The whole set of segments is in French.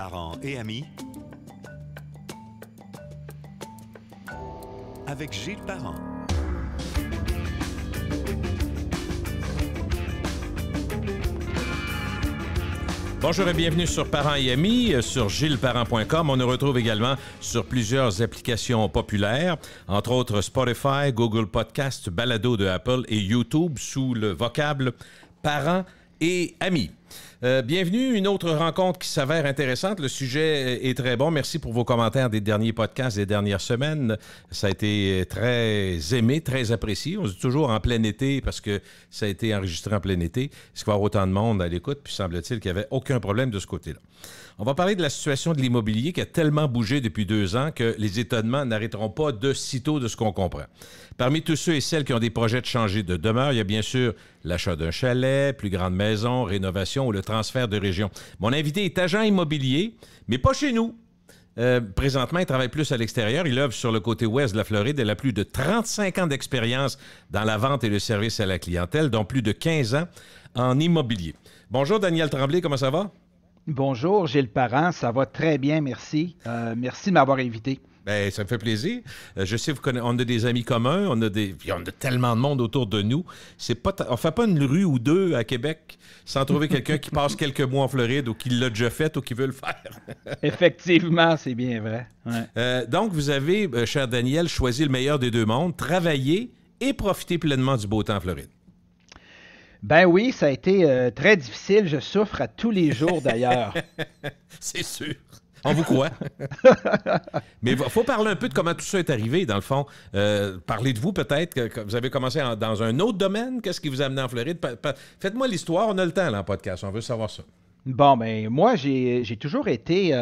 parents et amis avec Gilles Parent. Bonjour et bienvenue sur Parents et Amis, sur gillesparent.com. On nous retrouve également sur plusieurs applications populaires, entre autres Spotify, Google Podcast, Balado de Apple et YouTube sous le vocable Parents et Amis. Bienvenue, une autre rencontre qui s'avère intéressante. Le sujet est très bon. Merci pour vos commentaires des derniers podcasts des dernières semaines. Ça a été très aimé, très apprécié. On se dit toujours en plein été parce que ça a été enregistré en plein été. Est-ce qu'il va y avoir autant de monde à l'écoute? Puis semble-t-il qu'il n'y avait aucun problème de ce côté-là. On va parler de la situation de l'immobilier qui a tellement bougé depuis 2 ans que les étonnements n'arrêteront pas de sitôt de ce qu'on comprend. Parmi tous ceux et celles qui ont des projets de changer de demeure, il y a bien sûr l'achat d'un chalet, plus grande maison, rénovation ou le transfert de région. Mon invité est agent immobilier, mais pas chez nous. Présentement, il travaille plus à l'extérieur. Il œuvre sur le côté ouest de la Floride. Il a plus de 35 ans d'expérience dans la vente et le service à la clientèle, dont plus de 15 ans en immobilier. Bonjour, Daniel Tremblay, comment ça va? Bonjour, Gilles Parent, ça va très bien, merci. Merci de m'avoir invité. Bien, ça me fait plaisir. Je sais, on a des amis communs, on a tellement de monde autour de nous. On ne fait pas une rue ou deux à Québec sans trouver quelqu'un qui passe quelques mois en Floride ou qui l'a déjà fait ou qui veut le faire. Effectivement, c'est bien vrai. Ouais. Donc, vous avez, cher Daniel, choisi le meilleur des deux mondes, travailler et profiter pleinement du beau temps en Floride. Ben oui, ça a été très difficile. Je souffre à tous les jours d'ailleurs. C'est sûr. On vous croit. Mais il faut parler un peu de comment tout ça est arrivé, dans le fond. Parlez de vous peut-être, que vous avez commencé dans un autre domaine. Qu'est-ce qui vous a amené en Floride? Faites-moi l'histoire, on a le temps là, en podcast, on veut savoir ça. Bon, ben moi, j'ai toujours été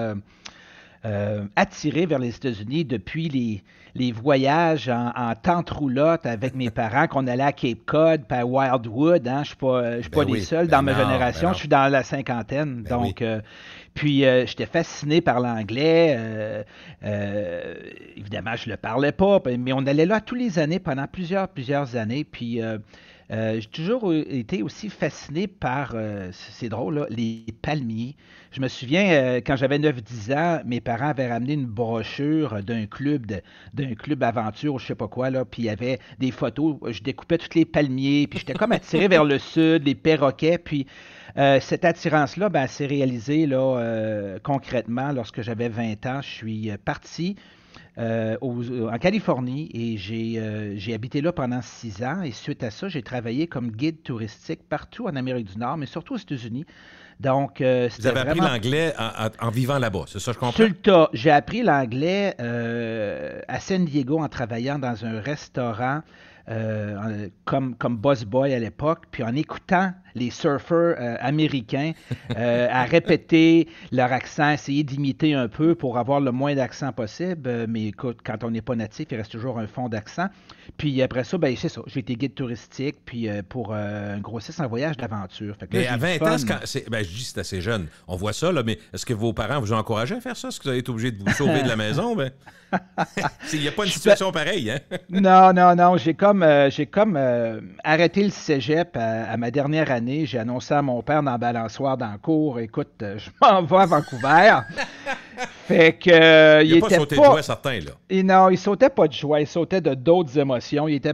attiré vers les États-Unis depuis les voyages en tente roulotte avec mes parents, qu'on allait à Cape Cod, puis à Wildwood. Hein. Je ne suis pas les seuls dans ma génération. Je suis dans la cinquantaine. Donc, puis j'étais fasciné par l'anglais. Évidemment, je ne le parlais pas, mais on allait là tous les années pendant plusieurs années. Puis j'ai toujours été aussi fasciné par, c'est drôle, là, les palmiers. Je me souviens, quand j'avais 9-10 ans, mes parents avaient ramené une brochure d'un club aventure ou je sais pas quoi, là, puis il y avait des photos, je découpais tous les palmiers, puis j'étais comme attiré vers le sud, les perroquets, puis cette attirance-là, ben, s'est réalisée là, concrètement lorsque j'avais 20 ans. Je suis parti en Californie et j'ai habité là pendant 6 ans et suite à ça, j'ai travaillé comme guide touristique partout en Amérique du Nord, mais surtout aux États-Unis. Donc, vous avez appris l'anglais en vivant là-bas, c'est ça je comprends? Sur le tas, j'ai appris l'anglais à San Diego en travaillant dans un restaurant comme busboy à l'époque, puis en écoutant les surfeurs américains à répéter leur accent, essayer d'imiter un peu pour avoir le moins d'accent possible. Mais écoute, quand on n'est pas natif, il reste toujours un fond d'accent. Puis après ça, ben c'est ça. J'ai été guide touristique, puis pour un grossiste en voyage d'aventure. Fait que là, mais à 20 ans, je dis c'est assez jeune. On voit ça, là, mais est-ce que vos parents vous ont encouragé à faire ça? Est-ce que vous avez été obligé de vous sauver de la maison? Ben? Il n'y a pas une situation pareille, hein? Non. J'ai comme arrêté le cégep à ma dernière année. J'ai annoncé à mon père dans la balançoire dans le cours, écoute, je m'en vais à Vancouver. Fait que il n'a pas sauté de joie, certain, là. Et non, il sautait pas de joie, il sautait de d'autres émotions. Il était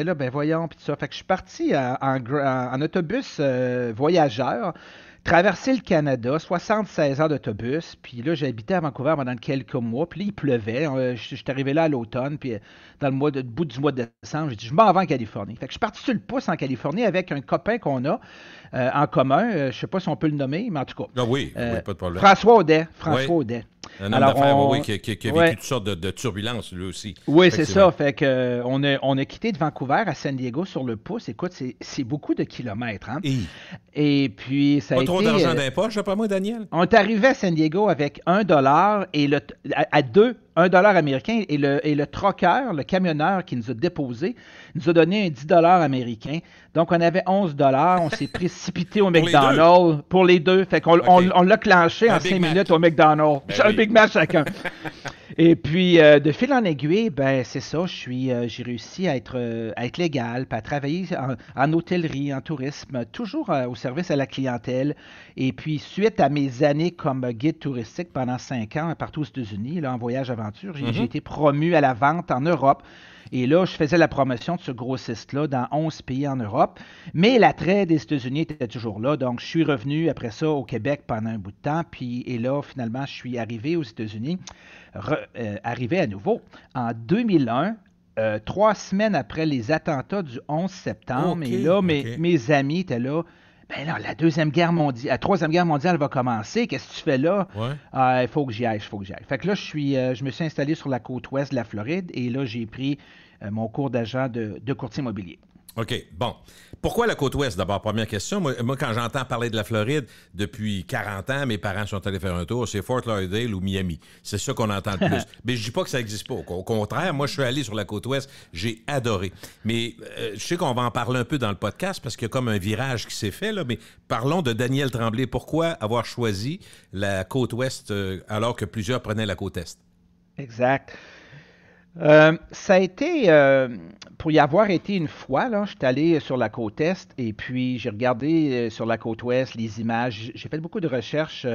là, ben voyons, puis tout ça. Fait que je suis parti en autobus voyageur, traverser le Canada, 76 heures d'autobus, puis là, j'ai habité à Vancouver pendant quelques mois, puis là, il pleuvait. Je suis arrivé là à l'automne, puis dans le bout du mois de décembre, j'ai dit, je m'en vais en Californie. Fait que je suis parti sur le pouce en Californie avec un copain qu'on a en commun. Je ne sais pas si on peut le nommer, mais en tout cas. Ah oui, pas de problème. François Audet. Un homme d'affaires, qui a vécu toutes sortes de turbulences, lui aussi. Oui, c'est ça. Fait que on a quitté de Vancouver à San Diego sur le pouce. Écoute, c'est beaucoup de kilomètres. Hein? Et puis, ça a été... Pas trop d'argent dans les poches, d'après moi, Daniel? On est arrivé à San Diego avec $1 et à $1 américain et le troqueur, le camionneur qui nous a déposé, nous a donné un $10 américain. Donc, on avait $11. On s'est précipité au McDonald's pour les deux. Fait qu'on l'a clenché en 5 minutes au McDonald's. Un Big Mac chacun. Et puis, de fil en aiguille, ben c'est ça, j'ai réussi à être légal, puis à travailler en hôtellerie, en tourisme, toujours au service à la clientèle. Et puis, suite à mes années comme guide touristique pendant 5 ans partout aux États-Unis, là, en voyage aventure, j'ai été promu à la vente en Europe. Et là, je faisais la promotion de ce grossiste-là dans 11 pays en Europe. Mais l'attrait des États-Unis était toujours là. Donc, je suis revenu après ça au Québec pendant un bout de temps. Et là, finalement, je suis arrivé aux États-Unis, arrivé à nouveau en 2001. 3 semaines après les attentats du 11 septembre. Et là, mes amis étaient là. Ben là, la Troisième Guerre mondiale va commencer. Qu'est-ce que tu fais là? Ouais. Il faut que j'y aille. Fait que là, je me suis installé sur la côte ouest de la Floride et là, j'ai pris mon cours d'agent de courtier immobilier. OK. Bon. Pourquoi la côte ouest, d'abord? Première question. Moi, quand j'entends parler de la Floride, depuis 40 ans, mes parents sont allés faire un tour, c'est Fort Lauderdale ou Miami. C'est ça qu'on entend le plus. Mais je dis pas que ça n'existe pas. Au contraire, moi, je suis allé sur la côte ouest, j'ai adoré. Mais je sais qu'on va en parler un peu dans le podcast parce qu'il y a comme un virage qui s'est fait, là. Mais parlons de Daniel Tremblay. Pourquoi avoir choisi la côte ouest alors que plusieurs prenaient la côte est? Exact. Ça a été, pour y avoir été une fois, là, je suis allé sur la côte Est et puis j'ai regardé sur la côte Ouest les images. J'ai fait beaucoup de recherches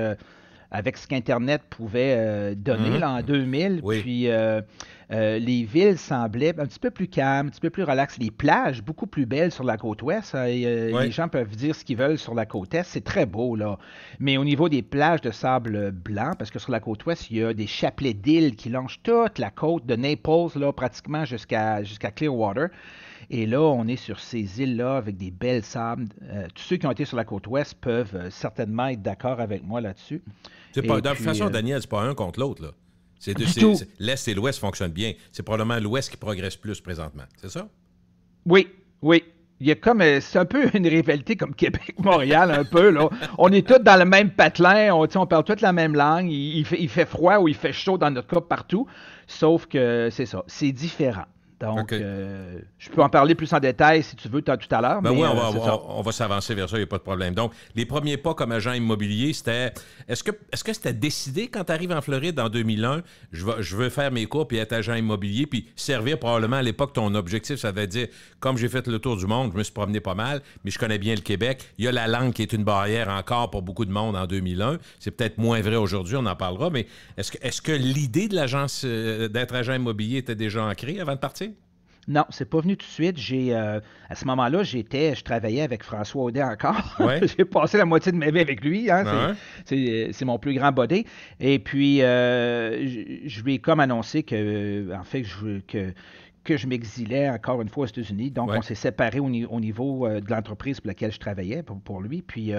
avec ce qu'Internet pouvait donner là, en 2000. Oui. Puis les villes semblaient un petit peu plus calmes, un petit peu plus relaxes. Les plages, beaucoup plus belles sur la côte ouest. Les gens peuvent dire ce qu'ils veulent sur la côte est. C'est très beau, là. Mais au niveau des plages de sable blanc, parce que sur la côte ouest, il y a des chapelets d'îles qui longent toute la côte de Naples, là, pratiquement jusqu'à Clearwater. Et là, on est sur ces îles-là avec des belles sables. Tous ceux qui ont été sur la côte ouest peuvent certainement être d'accord avec moi là-dessus. De toute façon, Daniel, c'est pas un contre l'autre, là. L'Est et l'Ouest fonctionnent bien. C'est probablement l'Ouest qui progresse plus présentement. C'est ça? Oui. Il y a comme, c'est un peu une rivalité comme Québec-Montréal, un peu, là. On est tous dans le même patelin, on parle tous la même langue. Il fait froid ou il fait chaud dans notre cas partout. Sauf que c'est ça, c'est différent. Donc, je peux en parler plus en détail si tu veux tout à l'heure. Ben oui, on va s'avancer vers ça, il n'y a pas de problème. Donc, les premiers pas comme agent immobilier, c'était... Est-ce que c'était décidé quand tu arrives en Floride en 2001, je veux faire mes cours puis être agent immobilier, puis servir probablement à l'époque ton objectif, ça veut dire, comme j'ai fait le tour du monde, je me suis promené pas mal, mais je connais bien le Québec. Il y a la langue qui est une barrière encore pour beaucoup de monde en 2001. C'est peut-être moins vrai aujourd'hui, on en parlera, mais est-ce que l'idée de l'agence d'être agent immobilier était déjà ancrée avant de partir? Non, c'est pas venu tout de suite. À ce moment-là, je travaillais avec François Audet encore. Ouais. J'ai passé la moitié de ma vie avec lui. Hein. C'est mon plus grand buddy. Et puis, je lui ai comme annoncé que, en fait, que je m'exilais encore une fois aux États-Unis. Donc, on s'est séparés au niveau de l'entreprise pour laquelle je travaillais pour lui. Puis,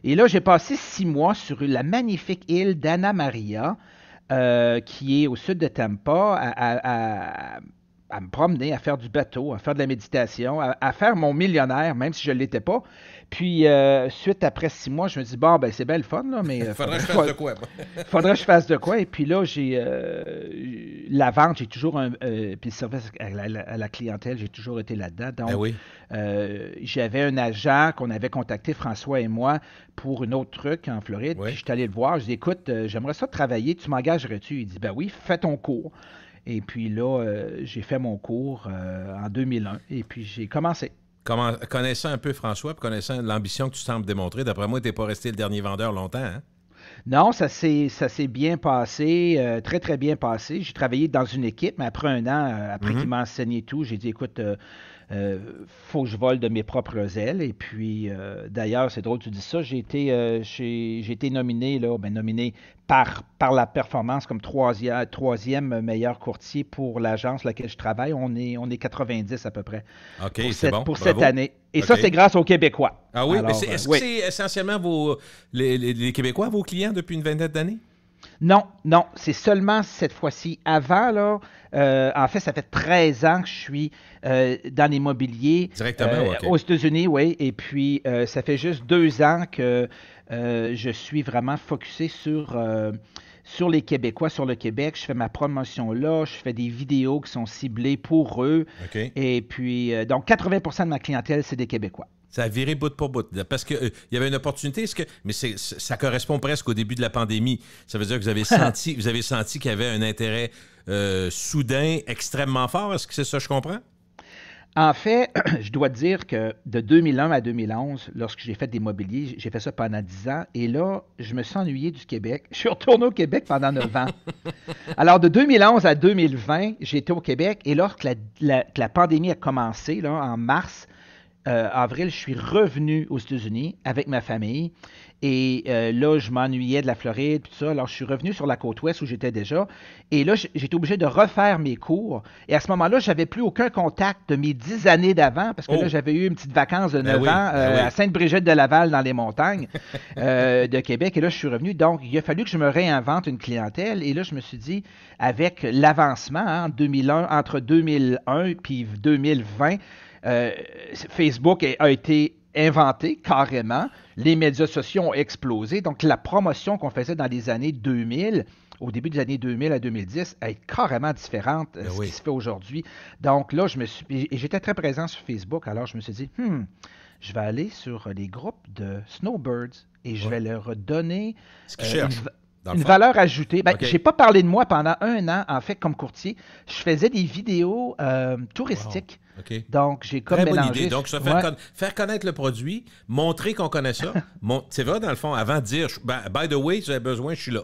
et là, j'ai passé 6 mois sur la magnifique île d'Anna Maria, qui est au sud de Tampa, à me promener, à faire du bateau, à faire de la méditation, à faire mon millionnaire, même si je ne l'étais pas. Puis, suite après 6 mois, je me dis, bon, ben c'est bien le fun, là, mais... Faudrait que je fasse de quoi? Faudrait que je fasse de quoi. Et puis là, la vente, j'ai toujours puis le service à la clientèle, j'ai toujours été là-dedans. Donc, j'avais un agent qu'on avait contacté, François et moi, pour un autre truc en Floride. Puis, je suis allé le voir. Je dis, écoute, j'aimerais ça travailler. Tu m'engagerais-tu? Il dit, ben oui, fais ton cours. Et puis là, j'ai fait mon cours en 2001 et puis j'ai commencé. Connaissant un peu François, puis connaissant l'ambition que tu sembles démontrer, d'après moi, tu n'es pas resté le dernier vendeur longtemps, hein? Non, ça s'est bien passé, très, très bien passé. J'ai travaillé dans une équipe, mais après un an, après qu'il m'a enseigné tout, j'ai dit, écoute, faut que je vole de mes propres ailes. Et puis, d'ailleurs, c'est drôle que tu dis ça, j'ai été nominé par la performance comme troisième meilleur courtier pour l'agence laquelle je travaille. On est 90 à peu près pour cette année. Et ça, c'est grâce aux Québécois. Ah oui? Alors, est-ce que c'est essentiellement les Québécois, vos clients, depuis une vingtaine d'années? Non, c'est seulement cette fois-ci. Avant, là, en fait, ça fait 13 ans que je suis dans l'immobilier. Directement, aux États-Unis, oui. Et puis, ça fait juste 2 ans que je suis vraiment focusé sur les Québécois, sur le Québec. Je fais ma promotion là, je fais des vidéos qui sont ciblées pour eux. Okay. Et puis, donc, 80% de ma clientèle, c'est des Québécois. Ça a viré bout pour bout. Parce qu'il y avait une opportunité, mais ça correspond presque au début de la pandémie. Ça veut dire que vous avez senti qu'il y avait un intérêt soudain extrêmement fort. Est-ce que c'est ça, je comprends? En fait, je dois te dire que de 2001 à 2011, lorsque j'ai fait des mobiliers, j'ai fait ça pendant 10 ans. Et là, je me suis ennuyé du Québec. Je suis retourné au Québec pendant 9 ans. Alors, de 2011 à 2020, j'étais au Québec. Et lorsque la pandémie a commencé, là, en mars, avril, je suis revenu aux États-Unis avec ma famille. Et là, je m'ennuyais de la Floride, tout ça. Alors, je suis revenu sur la côte ouest où j'étais déjà. Et là, j'étais obligé de refaire mes cours. Et à ce moment-là, je n'avais plus aucun contact de mes 10 années d'avant, parce que là, j'avais eu une petite vacance de 9 ans à Sainte-Brigitte-de-Laval, dans les montagnes de Québec. Et là, je suis revenu. Donc, il a fallu que je me réinvente une clientèle. Et là, je me suis dit, avec l'avancement entre 2001 et 2020, Facebook a été inventé carrément. Les médias sociaux ont explosé. Donc, la promotion qu'on faisait dans les années 2000, au début des années 2000 à 2010, est carrément différente de ce qui se fait aujourd'hui. Donc là, j'étais très présent sur Facebook. Alors, je me suis dit, je vais aller sur les groupes de snowbirds et je vais leur donner une valeur ajoutée. Je n'ai pas parlé de moi pendant 1 an, en fait, comme courtier. Je faisais des vidéos touristiques. Wow. Okay. Donc, j'ai comme mélangé. Bonne idée. Donc, faire connaître le produit, montrer qu'on connaît ça. C'est vrai, dans le fond, avant de dire, by the way, si vous avez besoin, je suis là.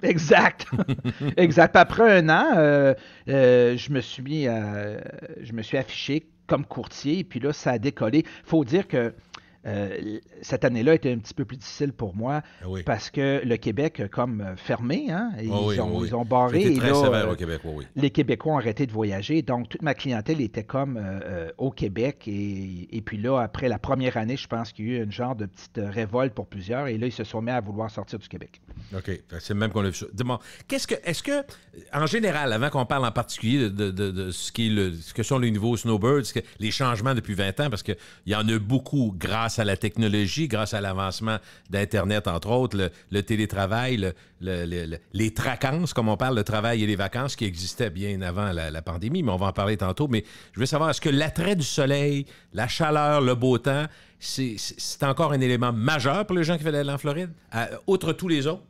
Exact. Exact. Après 1 an, je me suis affiché comme courtier, et puis là, ça a décollé. Il faut dire que cette année-là était un petit peu plus difficile pour moi parce que le Québec a comme fermé. Hein? Ils ont barré. C'était très sévère au Québec, Les Québécois ont arrêté de voyager. Donc, toute ma clientèle était comme au Québec. Et puis là, après la première année, je pense qu'il y a eu une genre de petite révolte pour plusieurs. Et là, ils se sont mis à vouloir sortir du Québec. OK. C'est même qu'on a vu ça. Dis-moi, est-ce que, en général, avant qu'on parle en particulier de ce que sont les nouveaux snowbirds, les changements depuis 20 ans, parce qu'il y en a beaucoup grâce à la technologie, grâce à l'avancement d'Internet, entre autres, le télétravail, les tracances, comme on parle, le travail et les vacances qui existaient bien avant la pandémie, mais on va en parler tantôt. Mais je veux savoir, est-ce que l'attrait du soleil, la chaleur, le beau temps, c'est encore un élément majeur pour les gens qui veulent aller en Floride, outre tous les autres?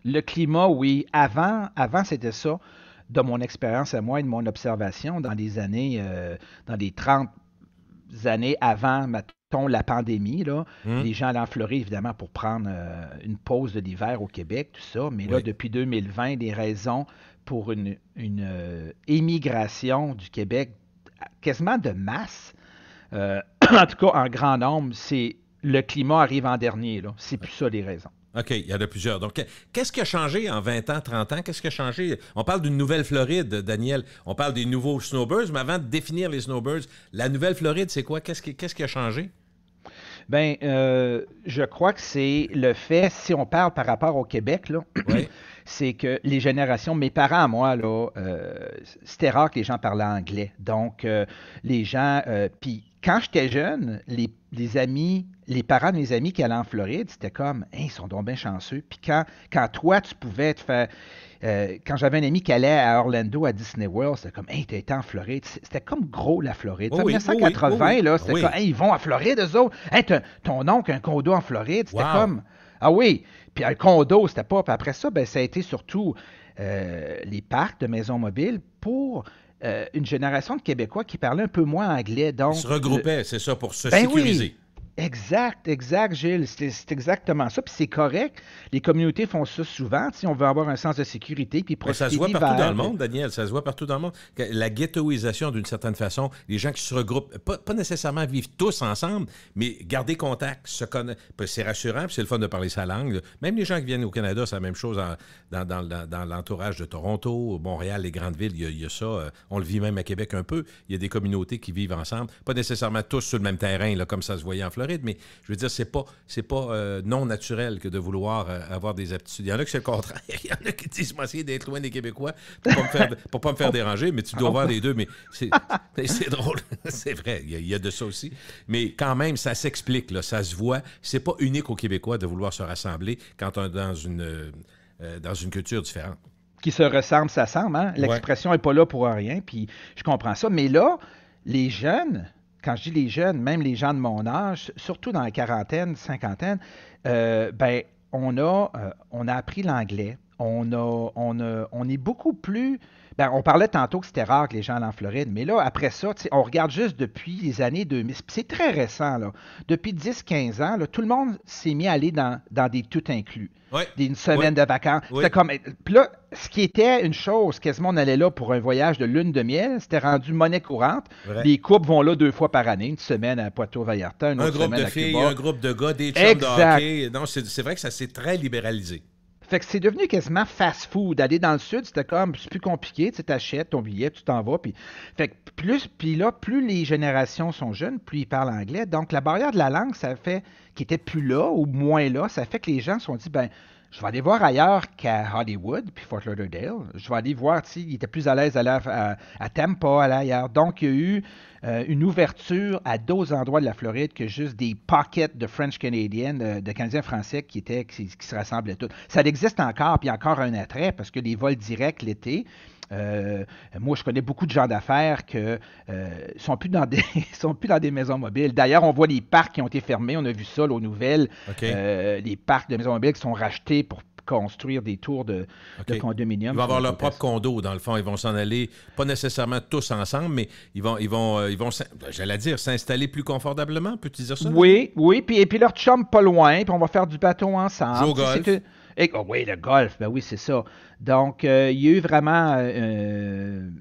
Le climat, oui. Avant c'était ça. De mon expérience à moi et de mon observation dans les années, dans les 30 années avant, mettons, la pandémie, là, les gens allaient en Floride, évidemment, pour prendre une pause de l'hiver au Québec, tout ça. Mais là, depuis 2020, les raisons pour une émigration du Québec quasiment de masse, en tout cas en grand nombre, c'est le climat arrive en dernier. Là. C'est plus ça les raisons. OK, il y en a plusieurs. Donc, qu'est-ce qui a changé en 20 ans, 30 ans? Qu'est-ce qui a changé? On parle d'une Nouvelle-Floride, Daniel. On parle des nouveaux snowbirds, mais avant de définir les snowbirds, la Nouvelle-Floride, c'est quoi? Qu'est-ce qui a changé? Bien, je crois que c'est le fait, si on parle par rapport au Québec, là, c'est que les générations, mes parents, moi, là, c'était rare que les gens parlaient anglais. Donc, les gens, puis quand j'étais jeune, les amis, les parents de mes amis qui allaient en Floride, c'était comme, hey, ils sont donc bien chanceux. Puis quand toi, tu pouvais te faire... quand j'avais un ami qui allait à Orlando, à Disney World, c'était comme, hey, t'as été en Floride. C'était comme gros, la Floride. En 1980, là, c'était comme, hey, ils vont en Floride, eux autres. Hey, ton oncle a un condo en Floride. C'était comme, ah oui. Puis un condo, c'était pas. Puis après ça, ben, ça a été surtout les parcs de maisons mobiles pour une génération de Québécois qui parlaient un peu moins anglais. Donc, ils se regroupaient, c'est ça, pour se sécuriser. Oui. Exact, Gilles. C'est exactement ça. Puis c'est correct. Les communautés font ça souvent. Si on veut avoir un sens de sécurité puis profiter. Ça se voit partout dans le monde, Daniel. Ça se voit partout dans le monde. La ghettoisation, d'une certaine façon, les gens qui se regroupent, pas nécessairement vivent tous ensemble, mais garder contact, se connaître. C'est rassurant, puis c'est le fun de parler sa langue. Même les gens qui viennent au Canada, c'est la même chose dans l'entourage de Toronto, Montréal, les grandes villes. Il y a ça. On le vit même à Québec un peu. Il y a des communautés qui vivent ensemble. Pas nécessairement tous sur le même terrain, là, comme ça se voyait en Floride. Mais je veux dire, c'est pas non naturel que de vouloir avoir des aptitudes. Il y en a qui c'est le contraire. Il y en a qui disent, moi, essayer d'être loin des Québécois pour pas me faire déranger, mais tu dois voir les deux. Mais c'est drôle. C'est vrai, il y a de ça aussi. Mais quand même, ça s'explique, là, ça se voit. C'est pas unique aux Québécois de vouloir se rassembler quand on est dans une culture différente. Qui se ressemble, ça semble. Hein? L'expression n'est pas là pour rien, puis je comprends ça. Mais là, les jeunes, quand je dis les jeunes, même les gens de mon âge, surtout dans la quarantaine, cinquantaine, ben, on a appris l'anglais. On est beaucoup plus. Ben, on parlait tantôt que c'était rare que les gens allent en Floride, mais là, après ça, on regarde juste depuis les années 2000. C'est très récent, là. Depuis 10-15 ans, là, tout le monde s'est mis à aller dans des tout inclus. Ouais. Une semaine de vacances. Oui. C'était comme. Puis là, ce qui était une chose, quasiment on allait là pour un voyage de lune de miel, c'était rendu monnaie courante. Vrai. Les couples vont là 2 fois par année, une semaine à Puerto Vallarta, une Un autre groupe semaine de à filles, Cuba. un groupe de gars, des chums de Exact. hockey. Non, c'est vrai que ça s'est très libéralisé. Fait que c'est devenu quasiment fast-food. Aller dans le sud, c'était comme, c'est plus compliqué. Tu t'achètes ton billet, tu t'en vas. Fait que plus les générations sont jeunes, plus ils parlent anglais. Donc, la barrière de la langue, ça fait, qui était plus là ou moins là, ça fait que les gens se sont dit, ben, je vais aller voir ailleurs qu'à Hollywood, puis Fort Lauderdale. Je vais aller voir, tu sais, ils étaient plus à l'aise d'aller à Tampa, aller ailleurs. Donc, il y a eu une ouverture à d'autres endroits de la Floride que juste des pockets de French Canadian, de Canadiens français qui se rassemblaient tous. Ça existe encore, puis il y a encore un attrait parce que les vols directs l'été. Moi, je connais beaucoup de gens d'affaires qui sont plus dans des maisons mobiles. D'ailleurs, on voit les parcs qui ont été fermés. On a vu ça là, aux nouvelles. Okay. Les parcs de maisons mobiles qui sont rachetés pour construire des tours de condominium. Ils vont avoir leur propre condo, dans le fond. Ils vont s'en aller, pas nécessairement tous ensemble, mais ils vont j'allais dire, s'installer plus confortablement. Peux-tu dire ça? Oui. Et puis leur chum pas loin, puis on va faire du bateau ensemble. Jouer au golf. Oui, le golf, ben oui, c'est ça. Donc, il y a eu vraiment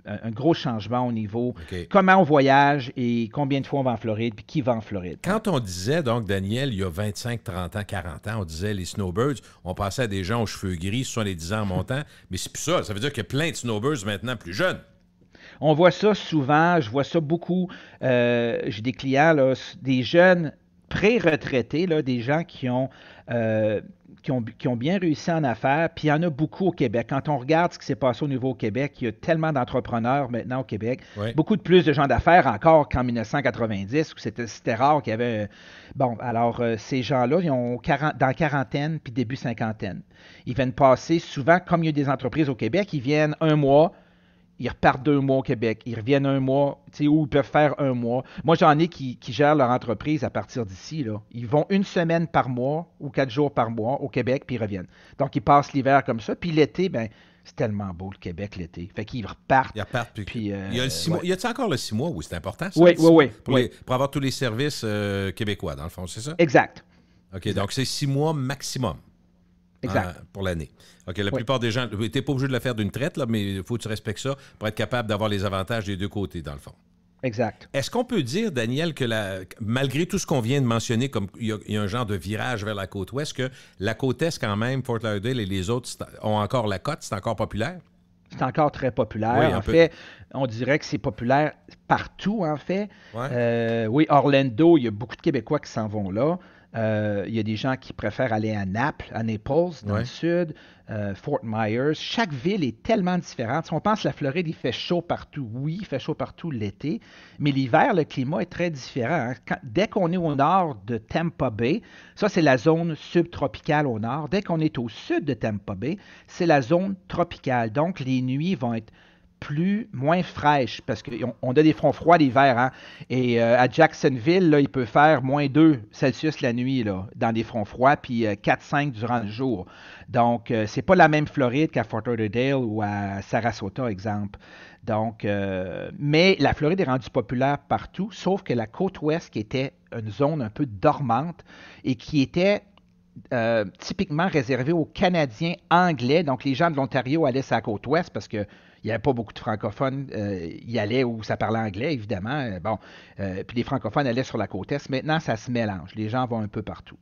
un gros changement au niveau comment on voyage et combien de fois on va en Floride, puis qui va en Floride. Quand on disait, donc, Daniel, il y a 25, 30 ans, 40 ans, on disait les snowbirds, on passait à des gens aux cheveux gris, 70 ans en montant, mais c'est plus ça. Ça veut dire qu'il y a plein de snowbirds maintenant plus jeunes. On voit ça souvent, je vois ça beaucoup. J'ai des clients, là, des jeunes pré-retraités, là, des gens qui ont bien réussi en affaires, puis il y en a beaucoup au Québec. Quand on regarde ce qui s'est passé au niveau au Québec, il y a tellement d'entrepreneurs maintenant au Québec, beaucoup de plus de gens d'affaires encore qu'en 1990, où c'était rare qu'il y avait... Bon, alors, ces gens-là, ils ont dans quarantaine puis début cinquantaine. Ils viennent passer souvent, comme il y a des entreprises au Québec, ils viennent un mois, ils repartent 2 mois au Québec. Ils reviennent un mois, ou ils peuvent faire un mois. Moi, j'en ai qui gèrent leur entreprise à partir d'ici. Là. Ils vont 1 semaine par mois ou 4 jours par mois au Québec, puis ils reviennent. Donc, ils passent l'hiver comme ça. Puis l'été, ben c'est tellement beau le Québec l'été. Fait qu'ils repartent. Ils repartent. Puis il y a le 6 mois. Y a-t-il encore le 6 mois où c'est important? Ça, Oui. Pour avoir tous les services québécois, dans le fond, c'est ça? Exact. OK, donc c'est 6 mois maximum. Exact. Pour l'année. OK, la plupart des gens, tu n'es pas obligé de le faire d'une traite, là, mais il faut que tu respectes ça pour être capable d'avoir les avantages des deux côtés, dans le fond. Exact. Est-ce qu'on peut dire, Daniel, que malgré tout ce qu'on vient de mentionner, comme il y a un genre de virage vers la côte ouest, que la côte est quand même, Fort Lauderdale et les autres ont encore la cote, c'est encore populaire? C'est encore très populaire. Oui, en fait, on dirait que c'est populaire partout, en fait. Ouais. Oui, Orlando, il y a beaucoup de Québécois qui s'en vont là. Il y a des gens qui préfèrent aller à Naples, dans le sud, Fort Myers. Chaque ville est tellement différente. Si on pense que la Floride, il fait chaud partout. Oui, il fait chaud partout l'été, mais l'hiver, le climat est très différent. Dès qu'on est au nord de Tampa Bay, ça, c'est la zone subtropicale au nord. Dès qu'on est au sud de Tampa Bay, c'est la zone tropicale. Donc, les nuits vont être moins fraîche parce qu'on a des fronts froids l'hiver. Hein? Et à Jacksonville, là, il peut faire -2 °C la nuit là, dans des fronts froids, puis 4-5 durant le jour. Donc, c'est pas la même Floride qu'à Fort Lauderdale ou à Sarasota, exemple. Donc, mais la Floride est rendue populaire partout, sauf que la côte ouest, qui était une zone un peu dormante et qui était typiquement réservée aux Canadiens anglais. Donc, les gens de l'Ontario allaient sur la côte ouest parce que il n'y avait pas beaucoup de francophones. Y allaient où ça parlait anglais, évidemment. Puis les francophones allaient sur la côte est. Maintenant, ça se mélange. Les gens vont un peu partout.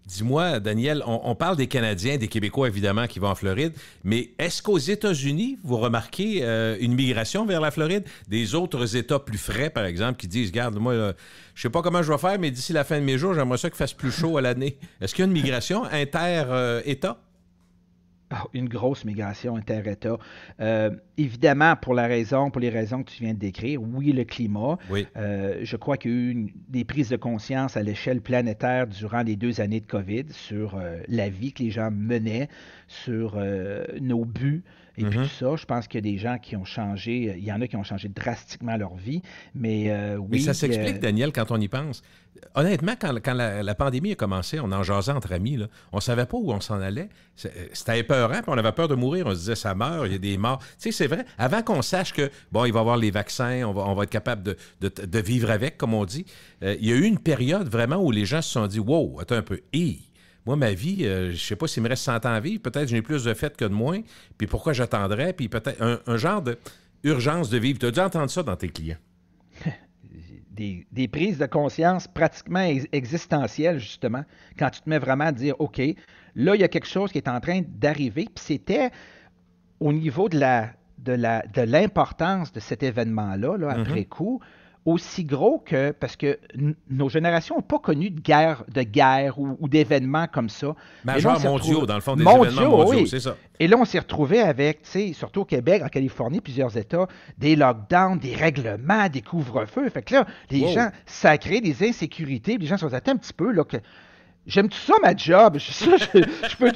Dis-moi, Daniel, on parle des Canadiens, des Québécois, évidemment, qui vont en Floride, mais est-ce qu'aux États-Unis, vous remarquez une migration vers la Floride? Des autres États plus frais, par exemple, qui disent, regarde, moi, je ne sais pas comment je vais faire, mais d'ici la fin de mes jours, j'aimerais ça qu'il fasse plus chaud à l'année. Est-ce qu'il y a une migration inter-État? Une grosse migration inter-État. Évidemment, pour les raisons que tu viens de décrire, oui, le climat. Oui. Je crois qu'il y a eu des prises de conscience à l'échelle planétaire durant les 2 années de COVID sur la vie que les gens menaient, sur nos buts. et puis tout ça. Je pense qu'il y a des gens qui ont changé, il y en a qui ont changé drastiquement leur vie, mais oui. Mais ça s'explique, Daniel, quand on y pense. Honnêtement, quand la pandémie a commencé, on en jasait entre amis, là. On ne savait pas où on s'en allait. C'était épeurant, puis on avait peur de mourir. On se disait, ça meurt, il y a des morts. Tu sais, c'est vrai, avant qu'on sache que, bon, il va y avoir les vaccins, on va être capable de vivre avec, comme on dit, il y a eu une période vraiment où les gens se sont dit, wow, attends un peu, moi, ma vie, je ne sais pas s'il me reste 100 ans à vivre, peut-être j'en ai plus de fait que de moins, puis pourquoi j'attendrais, puis peut-être un genre d'urgence de vivre. Tu as dû entendre ça dans tes clients. Des prises de conscience pratiquement existentielles, justement, quand tu te mets vraiment à dire, OK, là, il y a quelque chose qui est en train d'arriver, puis c'était au niveau de l'importance de cet événement-là, là, après coup, aussi gros que, parce que nos générations n'ont pas connu de guerre ou d'événements comme ça. Majeurs mondiaux, dans le fond, des événements mondiaux, oui. C'est ça. Et là, on s'est retrouvé avec, tu sais, surtout au Québec, en Californie, plusieurs États, des lockdowns, des règlements, des couvre-feux. Fait que là, les gens, ça a créé des insécurités. Les gens se disaient un petit peu, là, que j'aime tout ça, ma job. Je peux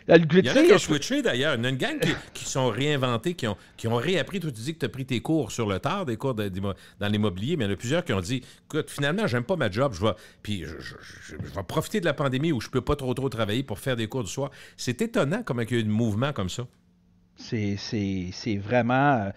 il y en a qui ont switché, d'ailleurs. Il y a une gang qui sont réinventés, qui ont réappris. Toi, tu dis que tu as pris tes cours sur le tard, des cours dans l'immobilier, mais il y en a plusieurs qui ont dit, écoute, finalement, j'aime pas ma job, je vais profiter de la pandémie où je peux pas trop travailler pour faire des cours du soir. C'est étonnant comment il y a eu un mouvement comme ça. C'est vraiment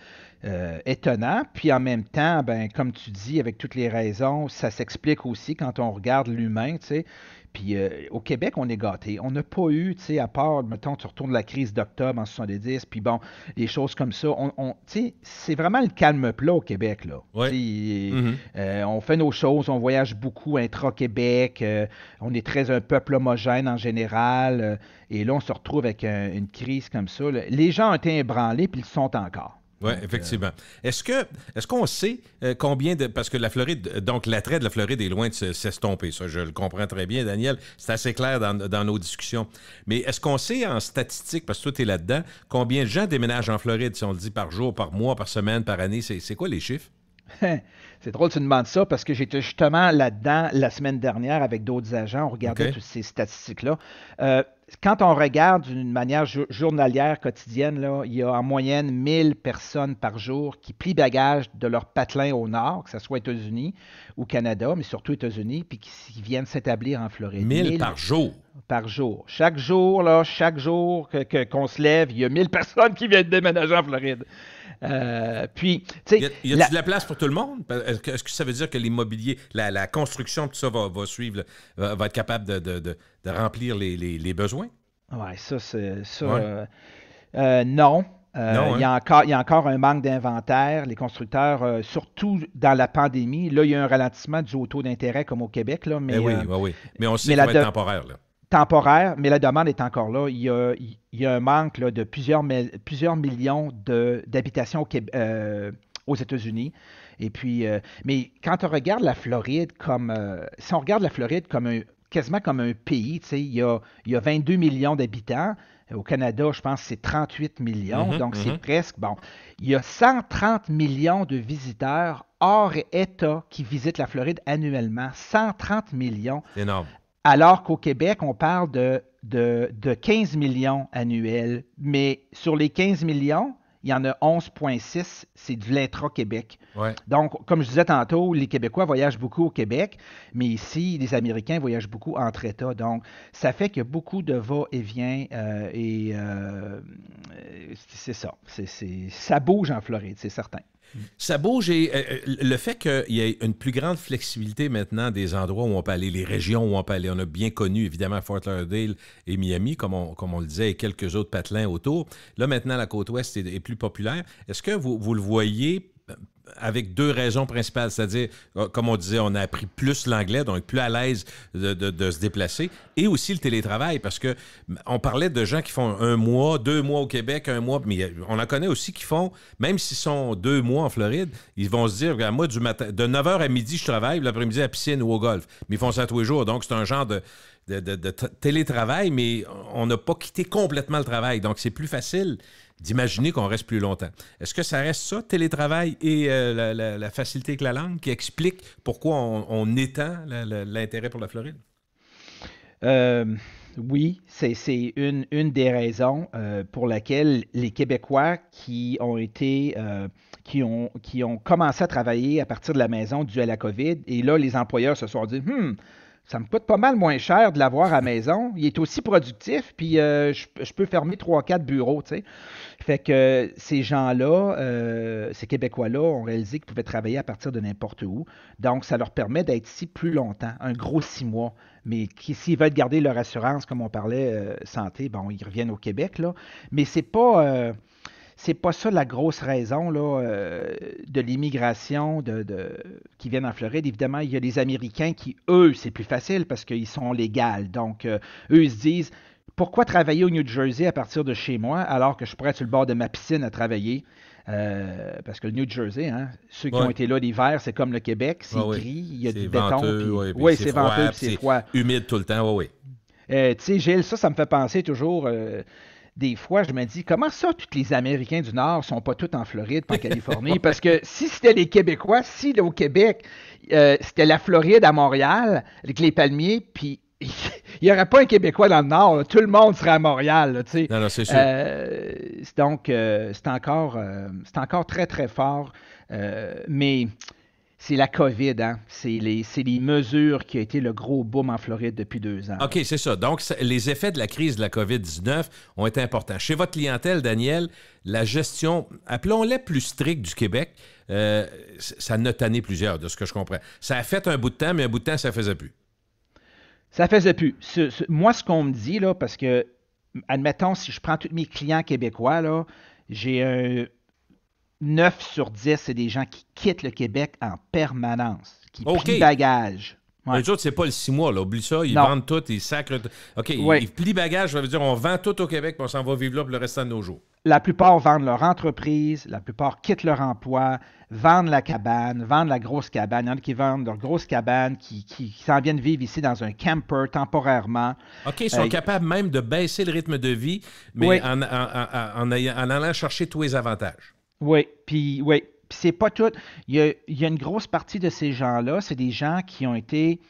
étonnant. Puis en même temps, ben, comme tu dis, avec toutes les raisons, ça s'explique aussi quand on regarde l'humain, tu sais. Puis au Québec, on est gâtés. On n'a pas eu, tu sais, à part, mettons, tu retournes la crise d'octobre en 70, puis bon, des choses comme ça. Tu sais, c'est vraiment le calme plat au Québec, là. Oui. On fait nos choses, on voyage beaucoup intra-Québec, on est très un peuple homogène en général, et là, on se retrouve avec une crise comme ça. Là. Les gens ont été ébranlés, puis ils le sont encore. Oui, effectivement. Est-ce qu'on sait combien de... Parce que la Floride, donc l'attrait de la Floride est loin de s'estomper. Ça, je le comprends très bien, Daniel. C'est assez clair dans nos discussions. Mais est-ce qu'on sait en statistique, parce que toi, tu es là-dedans, combien de gens déménagent en Floride, si on le dit par jour, par mois, par semaine, par année? C'est quoi les chiffres? C'est drôle que tu demandes ça parce que j'étais justement là-dedans la semaine dernière avec d'autres agents. On regardait toutes ces statistiques-là. Quand on regarde d'une manière journalière, quotidienne, là, il y a en moyenne 1000 personnes par jour qui plient bagages de leur patelin au nord, que ce soit États-Unis ou Canada, mais surtout États-Unis, puis qui viennent s'établir en Floride. 1000 par jour? Par jour. Chaque jour qu'on se lève, il y a 1000 personnes qui viennent déménager en Floride. Puis, tu sais, y a-t-il de la place pour tout le monde? Est-ce que ça veut dire que l'immobilier, la construction, tout ça va suivre, va être capable de remplir les besoins? Oui, ça, c'est ça. Ouais. Non. Non, il y a encore un manque d'inventaire. Les constructeurs, surtout dans la pandémie, là, il y a un ralentissement du haut taux d'intérêt comme au Québec. Là, mais, oui. Mais on sait qu'il va être temporaire. Là. Temporaire, mais la demande est encore là. Il y a un manque là, de plusieurs millions d'habitations aux États-Unis. Et puis, mais quand on regarde la Floride si on regarde la Floride quasiment comme un pays, tu sais, il y a 22 millions d'habitants. Au Canada, je pense que c'est 38 millions. Donc, c'est presque, bon, il y a 130 millions de visiteurs hors État qui visitent la Floride annuellement. 130 millions. C'est énorme. Alors qu'au Québec, on parle de 15 millions annuels. Mais sur les 15 millions, il y en a 11,6, c'est de l'intra-Québec. Ouais. Donc, comme je disais tantôt, les Québécois voyagent beaucoup au Québec, mais ici, les Américains voyagent beaucoup entre États. Donc, ça fait qu'il y a beaucoup de va-et-vient c'est ça. Ça bouge en Floride, c'est certain. Ça bouge et le fait qu'il y ait une plus grande flexibilité maintenant des endroits où on peut aller, les régions où on peut aller. On a bien connu, évidemment, Fort Lauderdale et Miami, comme on le disait, et quelques autres patelins autour. Là, maintenant, la côte ouest est plus populaire. Est-ce que vous le voyez avec deux raisons principales, c'est-à-dire, comme on disait, on a appris plus l'anglais, donc plus à l'aise de se déplacer, et aussi le télétravail, parce que on parlait de gens qui font 1 mois, 2 mois au Québec, 1 mois, mais on en connaît aussi qui font, même s'ils sont 2 mois en Floride, ils vont se dire, regarde, moi, du matin, de 9h à midi, je travaille, l'après-midi à la piscine ou au golf, mais ils font ça tous les jours, donc c'est un genre de télétravail, mais on n'a pas quitté complètement le travail, donc c'est plus facile d'imaginer qu'on reste plus longtemps. Est-ce que ça reste ça, télétravail et la facilité avec la langue, qui explique pourquoi on étend l'intérêt pour la Floride? Oui, c'est une des raisons pour laquelle les Québécois qui ont commencé à travailler à partir de la maison dû à la COVID, et là, les employeurs se sont dit, ça me coûte pas mal moins cher de l'avoir à la maison. Il est aussi productif, puis je peux fermer 3-4 bureaux, tu sais. Fait que ces gens-là, ces Québécois-là, ont réalisé qu'ils pouvaient travailler à partir de n'importe où. Donc, ça leur permet d'être ici plus longtemps, un gros 6 mois. Mais s'ils veulent garder leur assurance, comme on parlait, santé, bon, ils reviennent au Québec, là. Mais c'est pas ça la grosse raison là, de l'immigration qui viennent en Floride. Évidemment, il y a les Américains qui, eux, c'est plus facile parce qu'ils sont légaux. Donc, eux, ils se disent, pourquoi travailler au New Jersey à partir de chez moi alors que je pourrais être sur le bord de ma piscine à travailler? Parce que le New Jersey, hein, ceux qui ont été là l'hiver, c'est comme le Québec, c'est gris, il y a du béton. Oui, c'est venteux, puis c'est froid. Humide tout le temps, oui. Tu sais, Gilles, ça me fait penser toujours... des fois, je me dis, comment ça, tous les Américains du Nord sont pas tous en Floride, pas en Californie? Parce que si c'était les Québécois, si au Québec, c'était la Floride à Montréal, avec les palmiers, puis il n'y aurait pas un Québécois dans le Nord, là. Tout le monde serait à Montréal, tu sais. Non, c'est sûr. Donc, c'est encore très, très fort. Mais c'est la COVID, hein? C'est les mesures qui ont été le gros boom en Floride depuis 2 ans. OK, c'est ça. Donc, les effets de la crise de la COVID-19 ont été importants. Chez votre clientèle, Daniel, la gestion, appelons-la plus stricte du Québec, ça en a tanné plusieurs, de ce que je comprends. Ça a fait un bout de temps, mais un bout de temps, ça ne faisait plus. Ça faisait plus. Moi, ce qu'on me dit, là, parce que, admettons, si je prends tous mes clients québécois, là, j'ai un 9 sur 10, c'est des gens qui quittent le Québec en permanence, qui plient bagages. Ouais. Les autres, c'est pas le 6 mois, là. Oublie ça, ils vendent tout, ils sacrent tout. OK, ils plient bagages, ça veut dire on vend tout au Québec, puis on s'en va vivre là pour le restant de nos jours. La plupart vendent leur entreprise, la plupart quittent leur emploi, vendent la cabane, vendent la grosse cabane. Il y en a qui vendent leur grosse cabane, qui s'en viennent vivre ici dans un camper temporairement. OK, ils sont capables même de baisser le rythme de vie, mais en allant chercher tous les avantages. Oui, puis c'est pas tout. Il y a une grosse partie de ces gens-là, c'est des gens qui ont été,